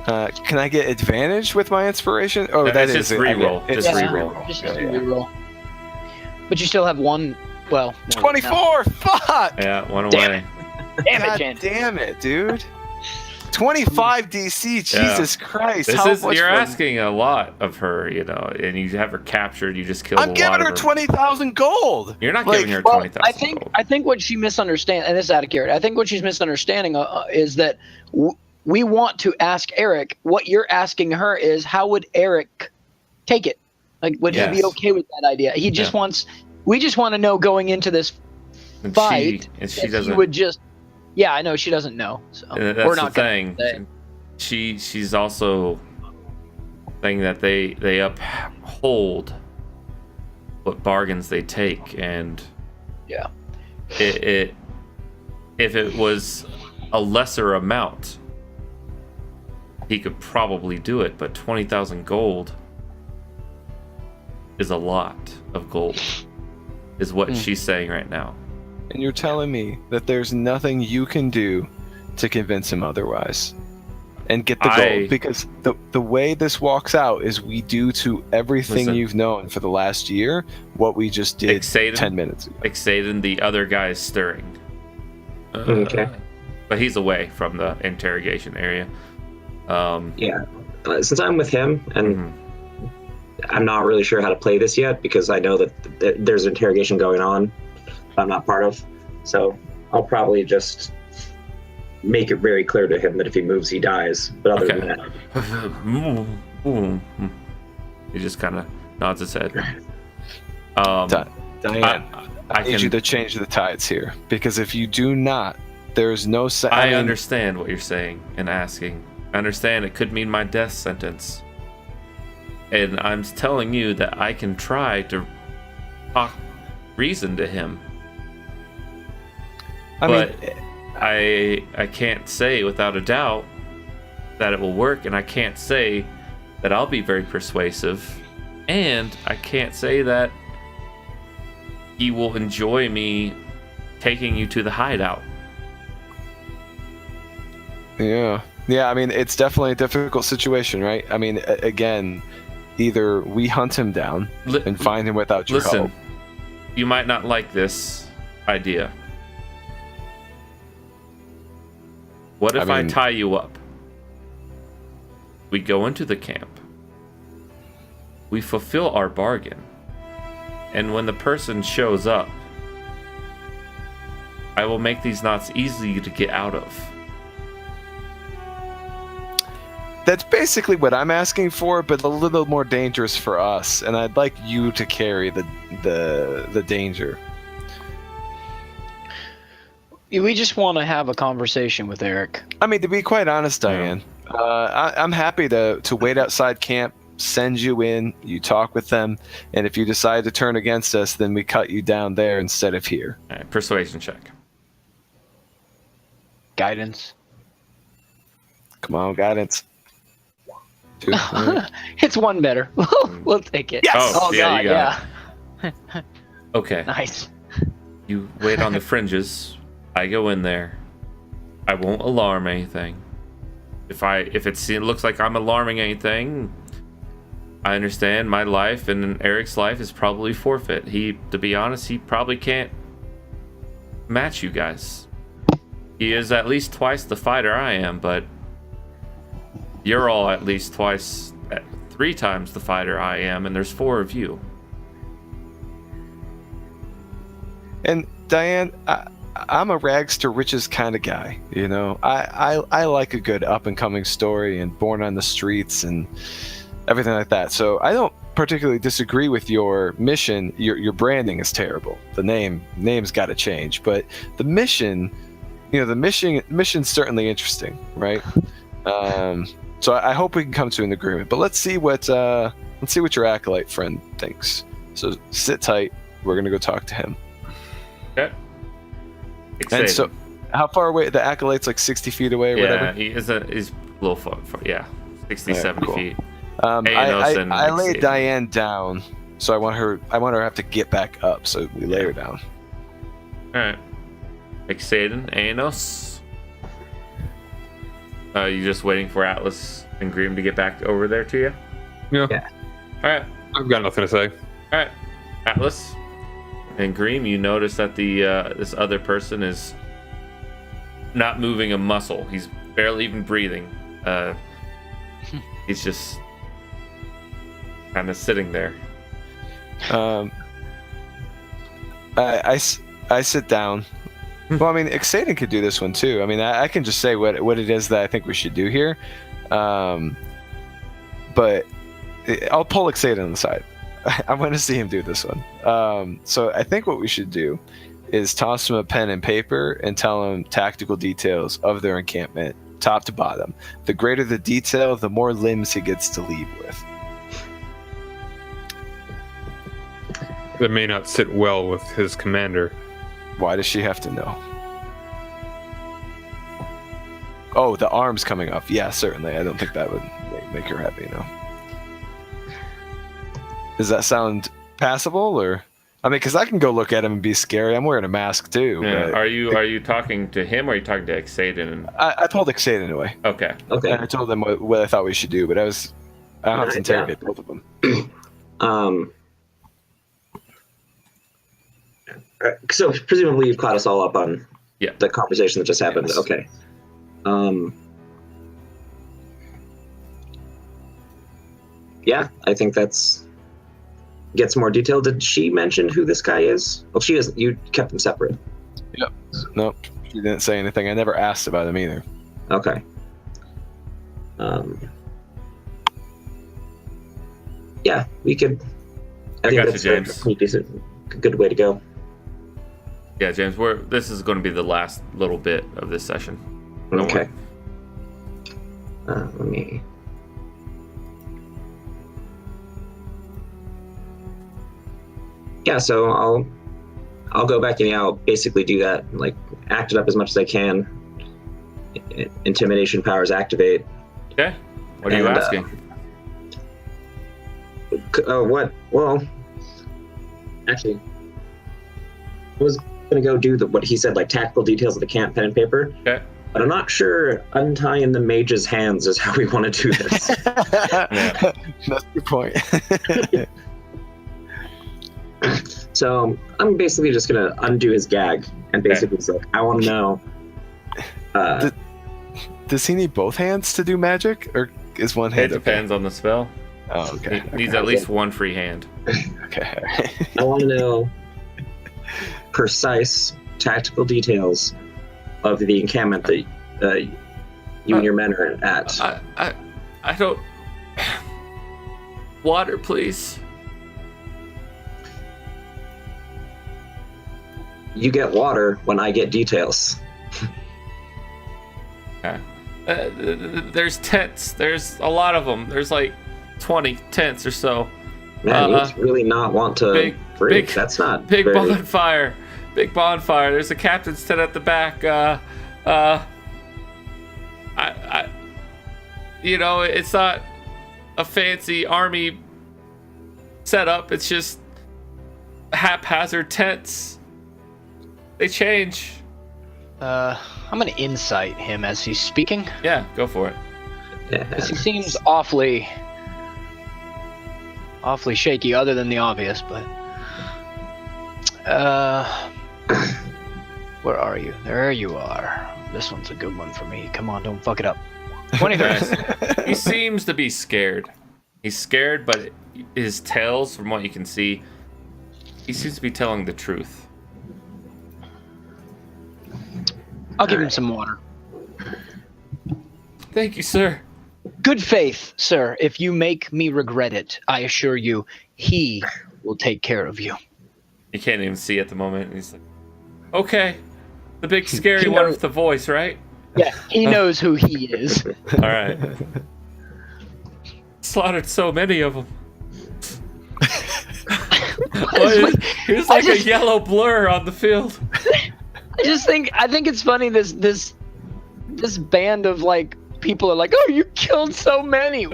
Speaker 2: Can I get advantage with my inspiration? Oh,
Speaker 1: No,
Speaker 2: that
Speaker 1: it's
Speaker 2: is
Speaker 1: just reroll.
Speaker 2: It's
Speaker 1: Just
Speaker 2: reroll.
Speaker 3: Just reroll. But you still have one. Well,
Speaker 2: 24. Fuck.
Speaker 1: Yeah, one away.
Speaker 3: Damn it. Damn it,
Speaker 2: God
Speaker 3: Jen.
Speaker 2: damn it, dude. 25 DC. Jesus Christ.
Speaker 1: You're asking a lot of her, and you have her captured. You just killed
Speaker 2: I'm giving her 20,000 gold.
Speaker 1: You're not giving her 20,000 gold.
Speaker 3: I think what she misunderstands, and this is out of character, I think what she's misunderstanding is that we want to ask Eric. What you're asking her is, how would Eric take it? Like, would he be okay with that idea? He just wants. We just want to know going into this fight.
Speaker 1: She doesn't.
Speaker 3: He would just. Yeah, I know she doesn't know. So
Speaker 1: that's
Speaker 3: we're not
Speaker 1: the thing. She's also saying that they uphold what bargains they take, and it if it was a lesser amount, he could probably do it, but 20,000 gold is a lot of gold, is what she's saying right now.
Speaker 2: And you're telling me that there's nothing you can do to convince him otherwise and get the gold? Because the way this walks out is we do to everything you've known for the last year what we just did
Speaker 1: Eksaedon,
Speaker 2: 10 minutes ago.
Speaker 1: Eksaedon, the other guy is stirring.
Speaker 5: Okay.
Speaker 1: But he's away from the interrogation area.
Speaker 5: Since I'm with him, and I'm not really sure how to play this yet because I know that there's interrogation going on I'm not part of. So I'll probably just make it very clear to him that if he moves, he dies. But other than that...
Speaker 1: He just kind of nods his head.
Speaker 2: Diane, I need you to change the tides here. Because if you do not, there's no...
Speaker 1: I understand what you're saying and asking. I understand it could mean my death sentence. And I'm telling you that I can try to talk reason to him. I can't say without a doubt that it will work, and I can't say that I'll be very persuasive, and I can't say that he will enjoy me taking you to the hideout.
Speaker 2: Yeah, I mean, it's definitely a difficult situation, right? I mean, again, either we hunt him down and find him without your help.
Speaker 1: You might not like this idea. What if I tie you up? We go into the camp. We fulfill our bargain. And when the person shows up, I will make these knots easy to get out of.
Speaker 2: That's basically what I'm asking for, but a little more dangerous for us. And I'd like you to carry the danger.
Speaker 3: We just want to have a conversation with Eric.
Speaker 2: I mean, to be quite honest, Diane, I'm happy to wait outside camp, send you in, you talk with them, and if you decide to turn against us, then we cut you down there instead of here.
Speaker 1: All right, persuasion check.
Speaker 3: Guidance.
Speaker 2: Come on, guidance. 2.
Speaker 3: It's one better. We'll take it.
Speaker 2: Yes!
Speaker 3: Oh God,
Speaker 1: you got it. Okay.
Speaker 3: Nice.
Speaker 1: You wait on the fringes. I go in there. I won't alarm anything. If it looks like I'm alarming anything, I understand my life and Eric's life is probably forfeit. To be honest, he probably can't match you guys. He is at least twice the fighter I am, but you're all at least 3 times the fighter I am, and there's 4 of you.
Speaker 2: And Diane, I'm a rags to riches kind of guy, you know. I like a good up and coming story and born on the streets and everything like that. So I don't particularly disagree with your mission. Your branding is terrible. The name's got to change, but the mission, the mission's certainly interesting, right? So I hope we can come to an agreement. But let's see what your acolyte friend thinks. So sit tight. We're gonna go talk to him.
Speaker 1: Okay.
Speaker 2: And so, how far away? The acolyte's like 60 feet away, or whatever.
Speaker 1: He's a little far. 60, 70
Speaker 2: cool.
Speaker 1: feet.
Speaker 2: I laid Diane down, so I want her to have to get back up. So we lay her down.
Speaker 1: All right. Eksaedon, Aenos. You just waiting for Atlas and Greem to get back over there to you?
Speaker 4: Yeah.
Speaker 1: All right.
Speaker 4: I've got nothing to say.
Speaker 1: All right. Atlas and Greem, you notice that this other person is not moving a muscle. He's barely even breathing. He's just kind of sitting there.
Speaker 2: I sit down Well, I mean, Eksaedon could do this one too. I mean, I can just say what it is that I think we should do here, but I'll pull Eksaedon on the side. I want to see him do this one. So I think what we should do is toss him a pen and paper and tell him tactical details of their encampment, top to bottom. The greater the detail, the more limbs he gets to leave with.
Speaker 4: That may not sit well with his commander.
Speaker 2: Why does she have to know? Oh, the arms coming off. Yeah, certainly. I don't think that would make her happy, no. Does that sound passable, or? I mean, because I can go look at him and be scary. I'm wearing a mask too.
Speaker 1: Yeah.
Speaker 2: But...
Speaker 1: Are you talking to him, or are you talking to Eksaedon?
Speaker 2: I told Eksaedon away.
Speaker 1: Okay.
Speaker 5: Okay.
Speaker 2: And I told them what I thought we should do, but I don't have to interrogate both of them.
Speaker 5: So presumably you've caught us all up on
Speaker 1: Yeah.
Speaker 5: the conversation that just happened.
Speaker 2: Yes.
Speaker 5: Okay. Yeah, I think that's gets more detail. Did she mention who this guy is? Well, she is. You kept them separate.
Speaker 2: Yep. Nope. She didn't say anything. I never asked about him either.
Speaker 5: Okay. Yeah, we could. I think
Speaker 1: got you,
Speaker 5: that's
Speaker 1: James.
Speaker 5: a pretty decent, good way to go.
Speaker 1: Yeah, James. This is going to be the last little bit of this session. Don't
Speaker 5: Okay.
Speaker 1: worry.
Speaker 5: Let me. Yeah, so I'll go back and I'll basically do that, like act it up as much as I can. Intimidation powers activate.
Speaker 1: Okay. What are you
Speaker 5: And,
Speaker 1: asking?
Speaker 5: What? Well, actually, I was gonna go do what he said, like tactical details of the camp, pen and paper.
Speaker 1: Okay.
Speaker 5: But I'm not sure untying the mage's hands is how we want to do this.
Speaker 1: Yeah.
Speaker 2: That's your point.
Speaker 5: So I'm basically just gonna undo his gag and basically say, I want to know.
Speaker 2: Does he need both hands to do magic, or is one
Speaker 1: It
Speaker 2: hand okay?
Speaker 1: depends on the spell.
Speaker 2: Oh, okay.
Speaker 1: He needs at least one free hand.
Speaker 2: Okay.
Speaker 5: I want to know precise tactical details of the encampment that you and your men are at.
Speaker 1: I don't. Water, please.
Speaker 5: You get water when I get details.
Speaker 1: Okay. There's tents. There's a lot of them. There's like 20 tents or so.
Speaker 5: Man, you really not want to break. That's not
Speaker 1: big
Speaker 5: very...
Speaker 1: bonfire. Big bonfire. There's a captain's tent at the back. It's not a fancy army setup. It's just haphazard tents. They change.
Speaker 3: I'm gonna insight him as he's speaking,
Speaker 1: Yeah, go for it.
Speaker 3: because he seems awfully shaky, other than the obvious. But where are you? There you are. This one's a good one for me. Come on, don't fuck it up. 23.
Speaker 1: He seems to be scared. He's scared, but his tales, from what you can see, he seems to be telling the truth.
Speaker 3: I'll give him some water.
Speaker 1: Thank you, sir.
Speaker 3: Good faith, sir. If you make me regret it, I assure you, he will take care of you.
Speaker 1: You can't even see at the moment. He's like, okay. The big scary one with the voice, right?
Speaker 3: Yeah, he knows who he is.
Speaker 1: All right. Slaughtered so many of them. He was like a yellow blur on the field.
Speaker 3: I think it's funny this band of like people are like, oh, you killed so many.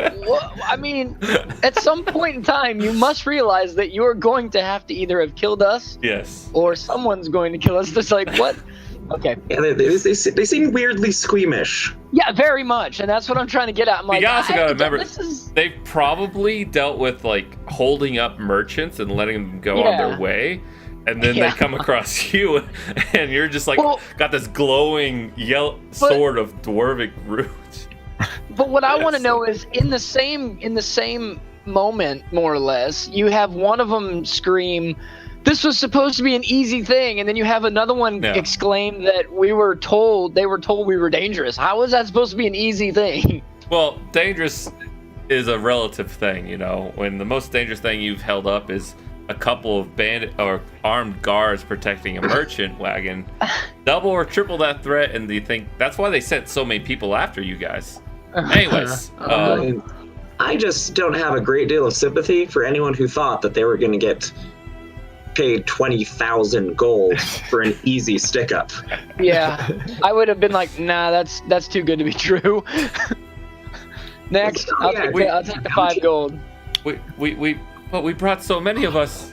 Speaker 3: I mean, at some point in time, you must realize that you're going to have to either have killed us,
Speaker 1: yes,
Speaker 3: or someone's going to kill us. It's like, what? Okay.
Speaker 5: Yeah, they seem weirdly squeamish.
Speaker 3: Yeah, very much, and that's what I'm trying to get at. I'm like,
Speaker 1: you also gotta remember,
Speaker 3: this is...
Speaker 1: they've probably dealt with like holding up merchants and letting them go on their way. And then they come across you, and you're just like, got this glowing yellow sword of dwarvic roots.
Speaker 3: But what I want to know is, in the same moment, more or less, you have one of them scream, this was supposed to be an easy thing, and then you have another one exclaim that they were told we were dangerous. How is that supposed to be an easy thing?
Speaker 1: Well, dangerous is a relative thing, you know. When the most dangerous thing you've held up is a couple of bandit or armed guards protecting a merchant wagon, double or triple that threat, and you think that's why they sent so many people after you guys. Anyways,
Speaker 5: I just don't have a great deal of sympathy for anyone who thought that they were going to get paid 20,000 gold for an easy stick-up.
Speaker 3: Yeah, I would have been like, nah, that's too good to be true. Next, I'll take the 5 gold.
Speaker 1: But we brought so many of us.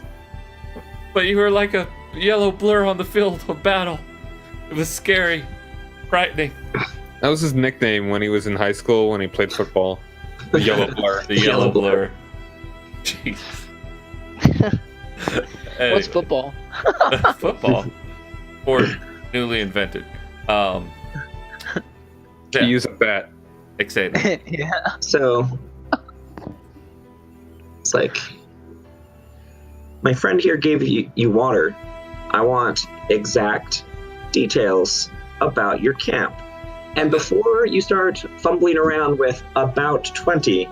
Speaker 1: But you were like a yellow blur on the field of battle. It was scary, frightening.
Speaker 4: That was his nickname when he was in high school when he played football. The yellow blur.
Speaker 1: The yellow blur. Jeez.
Speaker 3: What's football?
Speaker 1: Football. Or newly invented.
Speaker 4: To use a bat.
Speaker 1: Eksaedon.
Speaker 3: Yeah.
Speaker 5: So it's like, my friend here gave you water. I want exact details about your camp. And before you start fumbling around with about 20,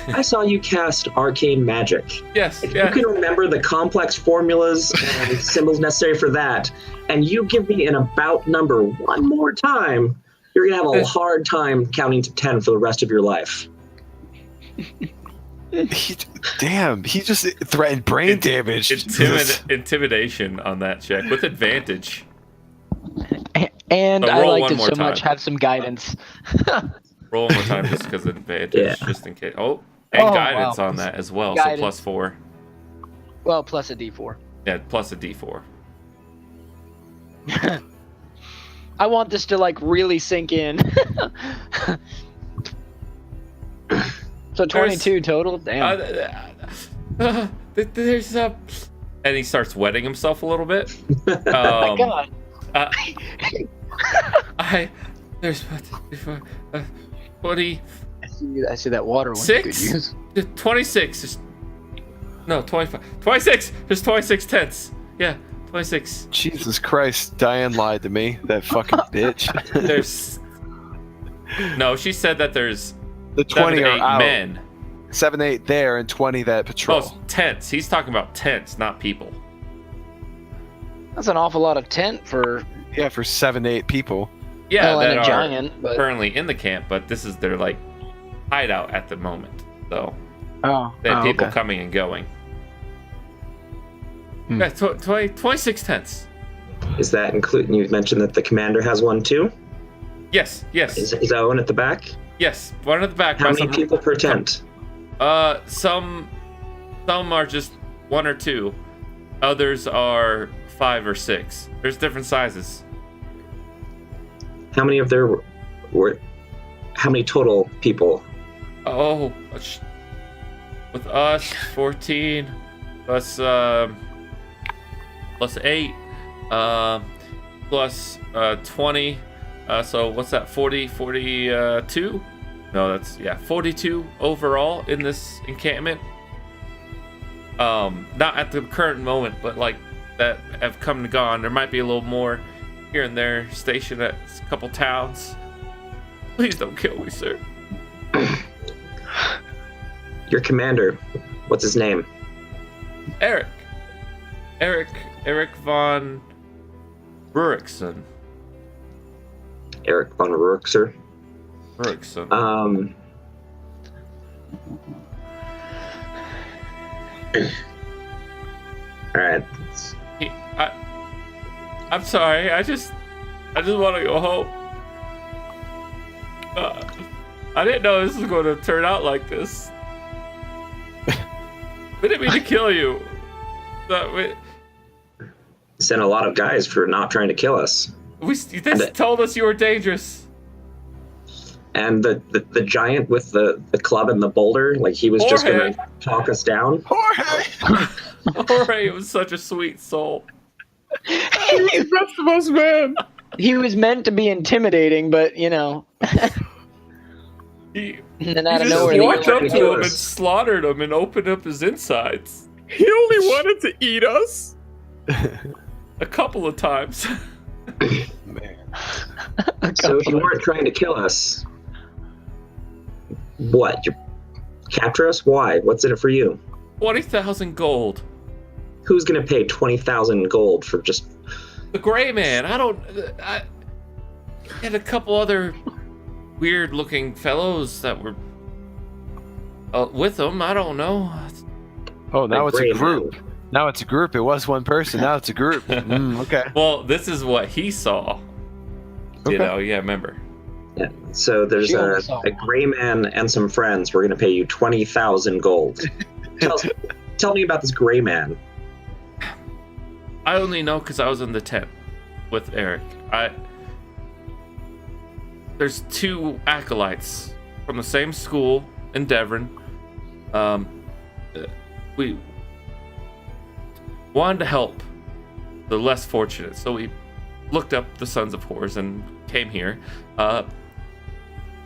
Speaker 5: I saw you cast arcane magic.
Speaker 1: Yes.
Speaker 5: If you can remember the complex formulas and symbols necessary for that, and you give me an about number one more time, you're going to have a hard time counting to 10 for the rest of your life.
Speaker 2: He just threatened brain damage.
Speaker 1: Intimidation on that check with advantage.
Speaker 3: And I liked it so much, have some guidance.
Speaker 1: Roll one more time just because of advantage, just in case. Oh, and guidance on that as well,
Speaker 3: Guidance.
Speaker 1: so +4.
Speaker 3: Well, plus a D4.
Speaker 1: Yeah, plus a D4.
Speaker 3: I want this to like really sink in. So 22 total? Damn.
Speaker 1: There's and he starts wetting himself a little bit.
Speaker 3: Oh my god.
Speaker 1: There's 20.
Speaker 3: I see that water one.
Speaker 1: 6? 26. No, 25. 26. There's 26 tenths. Yeah, 26.
Speaker 2: Jesus Christ, Diane lied to me. That fucking bitch.
Speaker 1: There's. No, she said that there's
Speaker 2: the 20 are out.
Speaker 1: Men.
Speaker 2: 7, 8 there, and 20 that patrol.
Speaker 1: Oh, tents. He's talking about tents, not people.
Speaker 3: That's an awful lot of tent for.
Speaker 2: Yeah, for 7, 8 people.
Speaker 1: Yeah, that
Speaker 3: and a
Speaker 1: are
Speaker 3: giant, but...
Speaker 1: currently in the camp, but this is their like hideout at the moment. So they have people coming and going. Yeah, 26 tents.
Speaker 5: Is that including? You mentioned that the commander has one too.
Speaker 1: Yes.
Speaker 5: Is that one at the back?
Speaker 1: Yes, one at the back.
Speaker 5: How many people per tent?
Speaker 1: Some are just 1 or 2. Others are 5 or 6. There's different sizes.
Speaker 5: How many of there were? How many total people?
Speaker 1: Oh, with us 14 plus 8 plus 20. So what's that? 42? No, that's 42 overall in this encampment. Not at the current moment, but like that have come and gone. There might be a little more here and there stationed at a couple towns. Please don't kill me, sir.
Speaker 5: Your commander, what's his name?
Speaker 1: Eric von Rurikson.
Speaker 5: Eric von Rurikson.
Speaker 1: Rurikson.
Speaker 5: All right.
Speaker 1: I'm sorry. I just want to go home. I didn't know this was going to turn out like this. We didn't mean to kill you.
Speaker 5: Sent a lot of guys for not trying to kill us.
Speaker 1: They told us you were dangerous.
Speaker 5: And the giant with the club and the boulder, like he was just going to talk us down.
Speaker 1: Jorge was such a sweet soul.
Speaker 4: He's the most man.
Speaker 3: He was meant to be intimidating, but you know.
Speaker 1: He
Speaker 3: just
Speaker 1: walked up to him and slaughtered him and opened up his insides.
Speaker 4: He only wanted to eat us.
Speaker 1: A couple of times.
Speaker 2: Man.
Speaker 5: So if you weren't trying to kill us, what? You capture us? Why? What's in it for you?
Speaker 1: 20,000 gold.
Speaker 5: Who's gonna pay 20,000 gold for just
Speaker 1: The Gray Man. I had a couple other weird-looking fellows that were with them. I don't know.
Speaker 2: Oh, now
Speaker 5: The
Speaker 2: it's a
Speaker 5: Gray
Speaker 2: group.
Speaker 5: Man.
Speaker 2: Now it's a group. It was one person. Now it's a group. Okay.
Speaker 1: Well, this is what he saw. You
Speaker 2: Okay.
Speaker 1: know, yeah, remember.
Speaker 5: Yeah. So there's
Speaker 3: She only
Speaker 5: a
Speaker 3: saw
Speaker 5: gray man and some friends. We're gonna pay you 20,000 gold. Tell me about this gray man.
Speaker 1: I only know because I was in the tent with Eric. There's two acolytes from the same school in Devon. We wanted to help the less fortunate, so we looked up the Sons of Horrors and came here.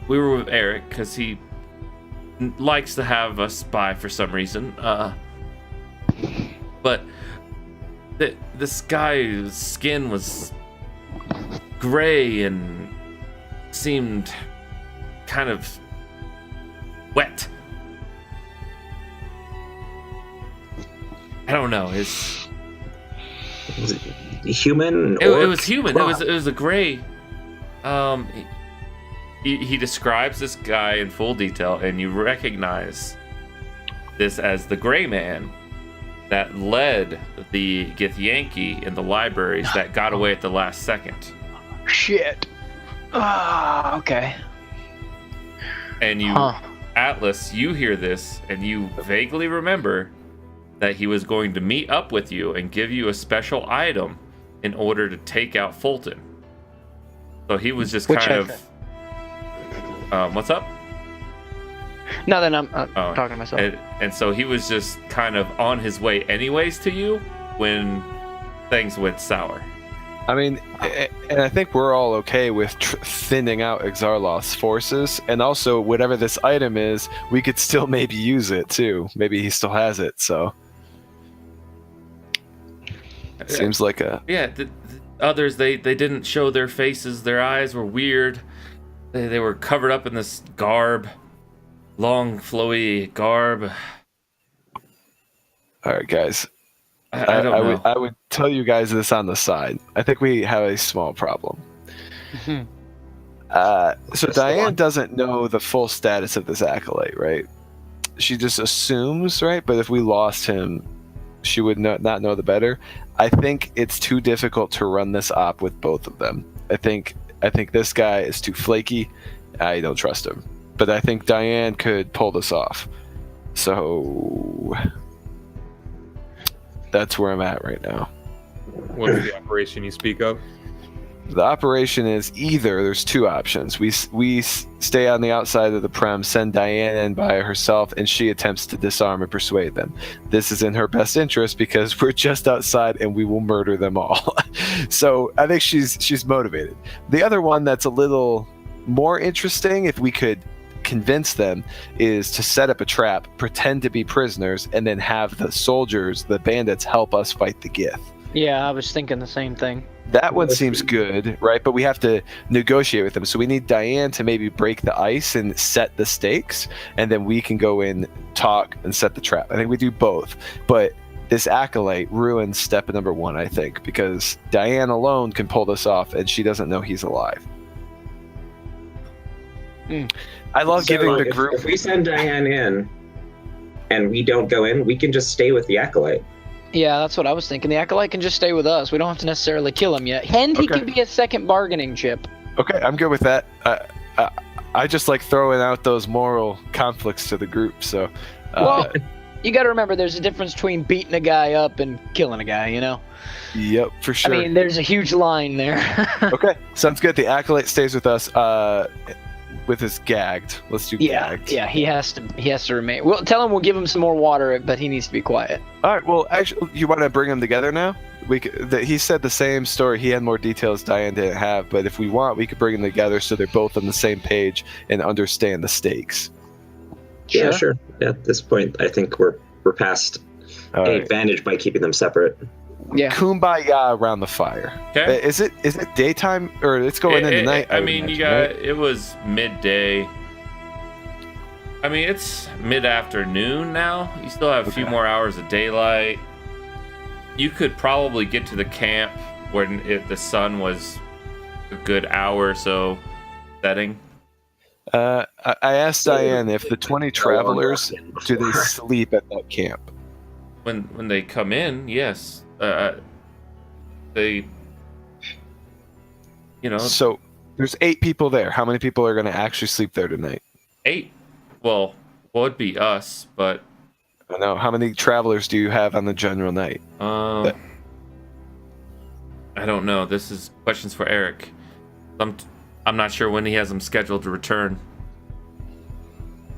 Speaker 1: We were with Eric because he likes to have us by for some reason. But this guy's skin was gray and seemed kind of wet. I don't know.
Speaker 5: Was it human?
Speaker 1: It was human. It was a gray. He describes this guy in full detail, and you recognize this as the Gray Man that led the Githyanki in the libraries that got away at the last second.
Speaker 3: Shit. Ah, okay.
Speaker 1: And you, Atlas, you hear this, and you vaguely remember that he was going to meet up with you and give you a special item in order to take out Fulton. So he was just kind of... what's up?
Speaker 3: Nothing, I'm talking to myself.
Speaker 1: And so he was just kind of on his way anyways to you when things went sour.
Speaker 2: I mean, and I think we're all okay with thinning out Exarloth's forces, and also whatever this item is, we could still maybe use it too. Maybe he still has it, so seems like a
Speaker 1: the others they didn't show their faces. Their eyes were weird. They were covered up in this garb, long flowy garb.
Speaker 2: All right, guys.
Speaker 1: I don't know.
Speaker 2: I would tell you guys this on the side. I think we have a small problem. So Diane doesn't know the full status of this acolyte, right? She just assumes, right? But if we lost him, she would not know the better. I think it's too difficult to run this op with both of them. I think this guy is too flaky. I don't trust him. But I think Diane could pull this off. So that's where I'm at right now.
Speaker 4: What's the operation you speak of?
Speaker 2: The operation is either, there's two options. We stay on the outside of the Prem, send Diane in by herself, and she attempts to disarm and persuade them. This is in her best interest because we're just outside and we will murder them all. So I think she's motivated. The other one that's a little more interesting, if we could convince them, is to set up a trap, pretend to be prisoners, and then have the soldiers, the bandits, help us fight the Gith.
Speaker 3: Yeah, I was thinking the same thing.
Speaker 2: That one seems good, right? But we have to negotiate with them. So we need Diane to maybe break the ice and set the stakes, and then we can go in, talk, and set the trap. I think we do both. But this acolyte ruins step number one, I think, because Diane alone can pull this off, and she doesn't know he's alive. I love giving the group...
Speaker 5: If we send Diane in, and we don't go in, we can just stay with the acolyte.
Speaker 3: Yeah, that's what I was thinking. The acolyte can just stay with us. We don't have to necessarily kill him yet. And he can be a second bargaining chip.
Speaker 2: Okay, I'm good with that. I just like throwing out those moral conflicts to the group. So,
Speaker 3: well, you got to remember, there's a difference between beating a guy up and killing a guy. You know.
Speaker 2: Yep, for sure.
Speaker 3: I mean, there's a huge line there.
Speaker 2: Okay, sounds good. The acolyte stays with us. With his gagged. Let's do gagged.
Speaker 3: Yeah, he has to remain. Well, tell him we'll give him some more water, but he needs to be quiet.
Speaker 2: All right. Well, actually, you want to bring them together now? He said the same story. He had more details Diane didn't have, but if we want, we could bring them together so they're both on the same page and understand the stakes.
Speaker 5: Yeah, sure. At this point, I think we're past any advantage by keeping them separate.
Speaker 3: Yeah.
Speaker 2: kumbaya around the fire.
Speaker 1: Okay.
Speaker 2: Is it daytime or it's going into night?
Speaker 1: I mean, you got
Speaker 2: right?
Speaker 1: it was midday. I mean, it's mid-afternoon now. You still have a few more hours of daylight. You could probably get to the camp when the sun was a good hour or so setting.
Speaker 2: I asked Diane if the 20 travelers do they sleep at that camp?
Speaker 1: When they come in, yes. They,
Speaker 2: So there's 8 people there. How many people are going to actually sleep there tonight?
Speaker 1: 8. Well, would be us, but
Speaker 2: I know. How many travelers do you have on the general night?
Speaker 1: I don't know. This is questions for Eric. I'm not sure when he has them scheduled to return.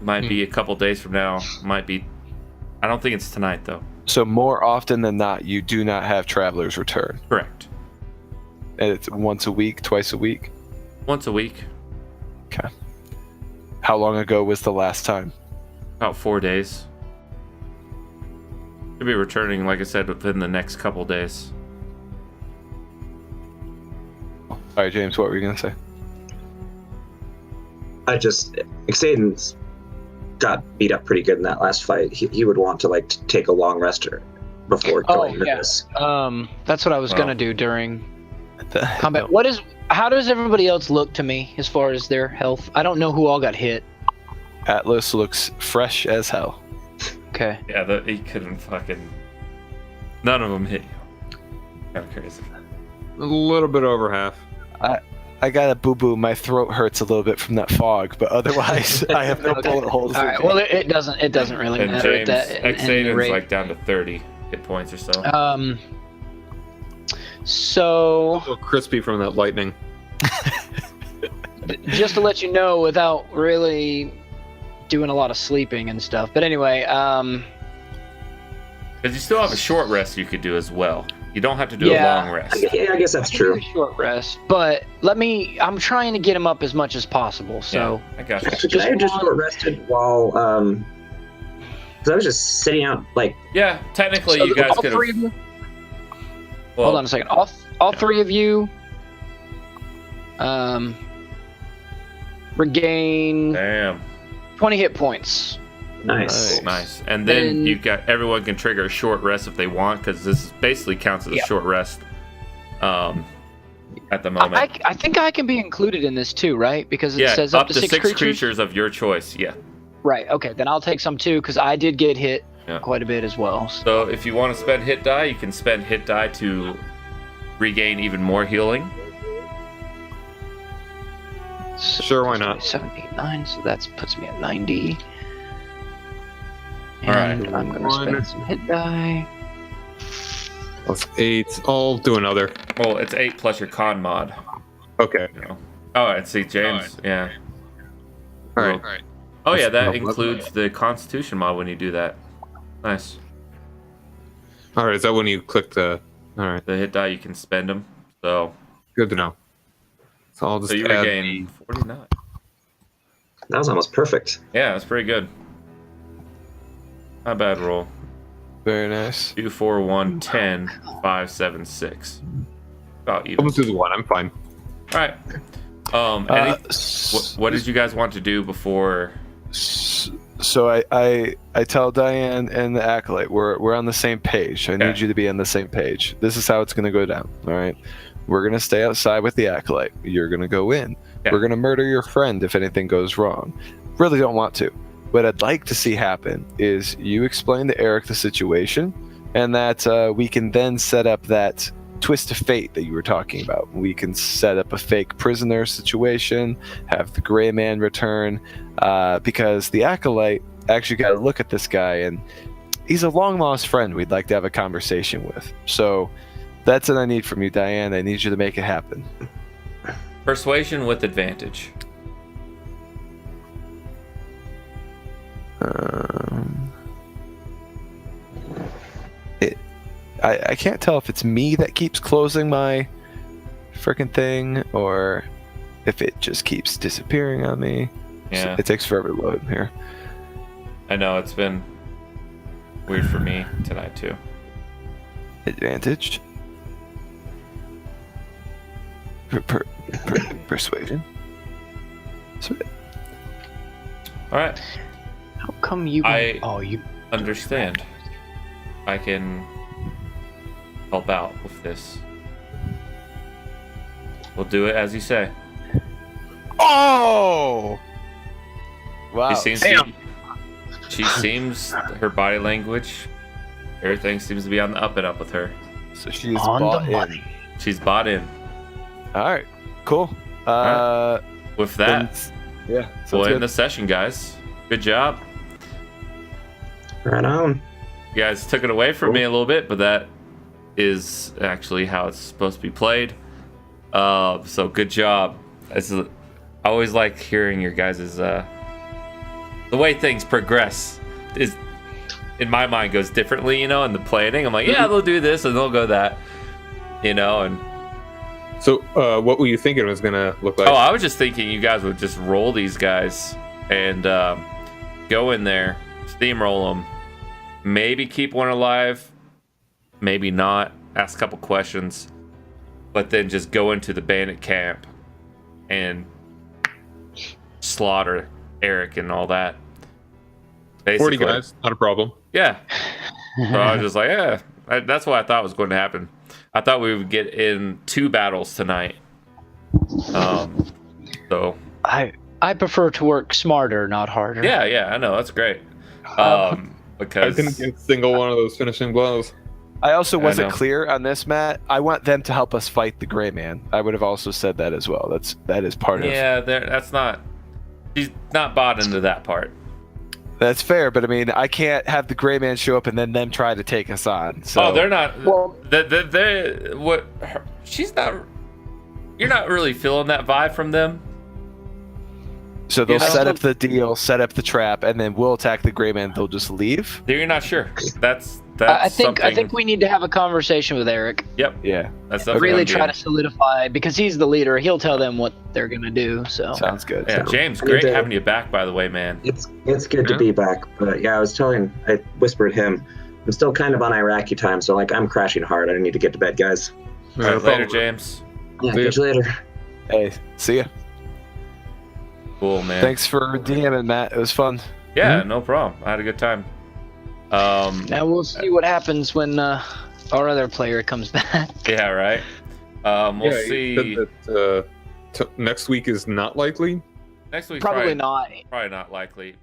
Speaker 1: Might be a couple days from now. Might be. I don't think it's tonight though.
Speaker 2: So more often than not, you do not have travelers return.
Speaker 1: Correct.
Speaker 2: And it's once a week, twice a week?
Speaker 1: Once a week.
Speaker 2: Okay. How long ago was the last time?
Speaker 1: About 4 days. Should be returning, like I said, within the next couple days.
Speaker 2: All right, James, what were you going to say?
Speaker 5: Eksaedon's got beat up pretty good in that last fight. He would want to take a long rest before going into this.
Speaker 3: That's what I was gonna do during combat. How does everybody else look to me as far as their health? I don't know who all got hit.
Speaker 2: Atlas looks fresh as hell.
Speaker 3: Okay.
Speaker 1: Yeah, he couldn't fucking. None of them hit you. Kind of crazy.
Speaker 4: A little bit over half.
Speaker 2: I got a boo-boo. My throat hurts a little bit from that fog, but otherwise, I have no bullet holes.
Speaker 3: All right. Well, it doesn't really
Speaker 1: And
Speaker 3: matter
Speaker 1: James,
Speaker 3: at that.
Speaker 1: Eksaedon's down to 30 hit points or so.
Speaker 3: So
Speaker 4: A little crispy from that lightning.
Speaker 3: just to let you know, without really doing a lot of sleeping and stuff. But anyway,
Speaker 1: Because you still have a short rest you could do as well. You don't have to do a long rest.
Speaker 5: Yeah, I guess that's true.
Speaker 3: Short rest, but I'm trying to get him up as much as possible. So
Speaker 1: Yeah, I got you.
Speaker 5: Actually, I just short rested while because I was just sitting out
Speaker 1: Yeah, technically
Speaker 3: So
Speaker 1: you guys
Speaker 3: all
Speaker 1: could
Speaker 3: three of
Speaker 1: have.
Speaker 3: you? Hold on a second. All 3 of you regain
Speaker 1: Damn.
Speaker 3: 20 hit points.
Speaker 5: nice.
Speaker 1: Nice. And then
Speaker 3: Then-
Speaker 1: everyone can trigger a short rest if they want, because this basically counts as a short rest at the moment.
Speaker 3: I think I can be included in this too, right? Because it says
Speaker 1: up to 6
Speaker 3: creatures.
Speaker 1: creatures of your choice. Yeah.
Speaker 3: Right. Okay. Then I'll take some too, because I did get hit
Speaker 1: Yeah.
Speaker 3: quite a bit as well.
Speaker 1: So if you want to spend hit die, you can spend hit die to regain even more healing.
Speaker 4: Sure, why not?
Speaker 3: 7, 8, 9. So that puts me at 90.
Speaker 1: All right.
Speaker 3: And I'm going to spend some hit die.
Speaker 4: Plus 8. I'll do another.
Speaker 1: Well, it's 8 plus your con mod.
Speaker 4: Okay.
Speaker 1: Oh, and see, James. Yeah.
Speaker 4: All right.
Speaker 1: Oh, yeah, that
Speaker 4: That's-
Speaker 1: includes the Constitution mod when you do that. Nice.
Speaker 4: All right. Is that when you click the? All right.
Speaker 1: The hit die, you can spend them. So
Speaker 4: Good to know. So I'll just
Speaker 1: you
Speaker 4: add
Speaker 1: regain 49.
Speaker 5: That was almost perfect.
Speaker 1: Yeah, that's pretty good. Not a bad roll.
Speaker 2: Very nice.
Speaker 1: 2, 4, 1, 10, 5, 7, 6. About even.
Speaker 4: Almost do the 1. I'm fine.
Speaker 1: All right. What did you guys want to do before?
Speaker 2: So I tell Diane and the Acolyte, we're on the same page. I need you to be on the same page. This is how it's going to go down. All right. We're going to stay outside with the Acolyte. You're going to go in.
Speaker 1: Yeah.
Speaker 2: We're going to murder your friend if anything goes wrong. Really don't want to. What I'd like to see happen is you explain to Eric the situation, and that we can then set up that twist of fate that you were talking about. We can set up a fake prisoner situation, have the Gray Man return, because the Acolyte actually got to look at this guy, and he's a long lost friend we'd like to have a conversation with. So that's what I need from you, Diane. I need you to make it happen.
Speaker 1: Persuasion with advantage.
Speaker 2: I can't tell if it's me that keeps closing my freaking thing or if it just keeps disappearing on me.
Speaker 1: Yeah.
Speaker 2: It takes forever to load here.
Speaker 1: I know it's been weird for me tonight too.
Speaker 2: Advantage. Persuasion. Sweet.
Speaker 1: All right.
Speaker 3: How come you? You
Speaker 1: understand. I can help out with this. We'll do it as you say.
Speaker 2: Oh! Wow.
Speaker 1: She seems her body language, everything seems to be on the up and up with her.
Speaker 2: So she is
Speaker 3: on
Speaker 2: bought
Speaker 3: the
Speaker 2: in.
Speaker 3: money.
Speaker 1: She's bought in.
Speaker 2: All right. Cool.
Speaker 1: Right. With that,
Speaker 2: yeah.
Speaker 1: we'll end the session, guys. Good job.
Speaker 5: Right on.
Speaker 1: You guys took it away from me a little bit, but that is actually how it's supposed to be played. So good job. I always like hearing your guys' the way things progress is, in my mind, goes differently, you know, in the planning. I'm like, yeah, they'll do this and they'll go that, you know. And
Speaker 4: so what were you thinking it was gonna look like?
Speaker 1: oh, I was just thinking you guys would just roll these guys and go in there, steamroll them, maybe keep one alive, maybe not, ask a couple questions, but then just go into the bandit camp and slaughter Eric and all that. Basically.
Speaker 4: 40 guys, not a problem.
Speaker 1: Yeah. So I was just like, yeah, that's what I thought was going to happen. I thought we would get in 2 battles tonight. So
Speaker 3: I prefer to work smarter, not harder.
Speaker 1: yeah, I know, that's great.
Speaker 4: I
Speaker 1: Because
Speaker 4: didn't get a single one of those finishing blows.
Speaker 2: I also wasn't
Speaker 1: know.
Speaker 2: clear on this, Matt. I want them to help us fight the Gray Man. I would have also said that as well. That is part of.
Speaker 1: yeah, that's not. She's not bought into that part.
Speaker 2: That's fair, but I mean, I can't have the Gray Man show up and then them try to take us on. So.
Speaker 1: Oh, they're not.
Speaker 3: Well-
Speaker 1: they what? She's not. You're not really feeling that vibe from them.
Speaker 2: So they'll
Speaker 1: You know?
Speaker 2: set up the deal, set up the trap, and then we'll attack the Gray Man. They'll just leave.
Speaker 1: You're not sure. That's
Speaker 3: I think
Speaker 1: something-
Speaker 3: we need to have a conversation with Eric.
Speaker 1: Yep.
Speaker 2: Yeah,
Speaker 1: That's definitely
Speaker 3: Really
Speaker 1: what I'm
Speaker 3: try
Speaker 1: doing.
Speaker 3: to solidify, because he's the leader. He'll tell them what they're gonna do. So
Speaker 2: sounds good.
Speaker 1: Yeah, James,
Speaker 5: I need
Speaker 1: great
Speaker 5: to-
Speaker 1: having you back. By the way, man.
Speaker 5: It's good to
Speaker 4: Yeah.
Speaker 5: be back. But yeah, I whispered him. I'm still kind of on Iraqi time, so like I'm crashing hard. I need to get to bed, guys.
Speaker 1: All right, later, James.
Speaker 5: Yeah,
Speaker 4: See ya.
Speaker 5: catch you later.
Speaker 2: Hey, see ya.
Speaker 1: Cool, man.
Speaker 2: Thanks for DMing, Matt. It was fun.
Speaker 1: Yeah, no problem. I had a good time.
Speaker 3: now we'll see what happens when our other player comes back.
Speaker 1: Yeah, right. We'll
Speaker 4: Yeah,
Speaker 1: see.
Speaker 4: you said that, next week is not likely.
Speaker 1: Next week,
Speaker 3: Probably not.
Speaker 1: Probably not likely.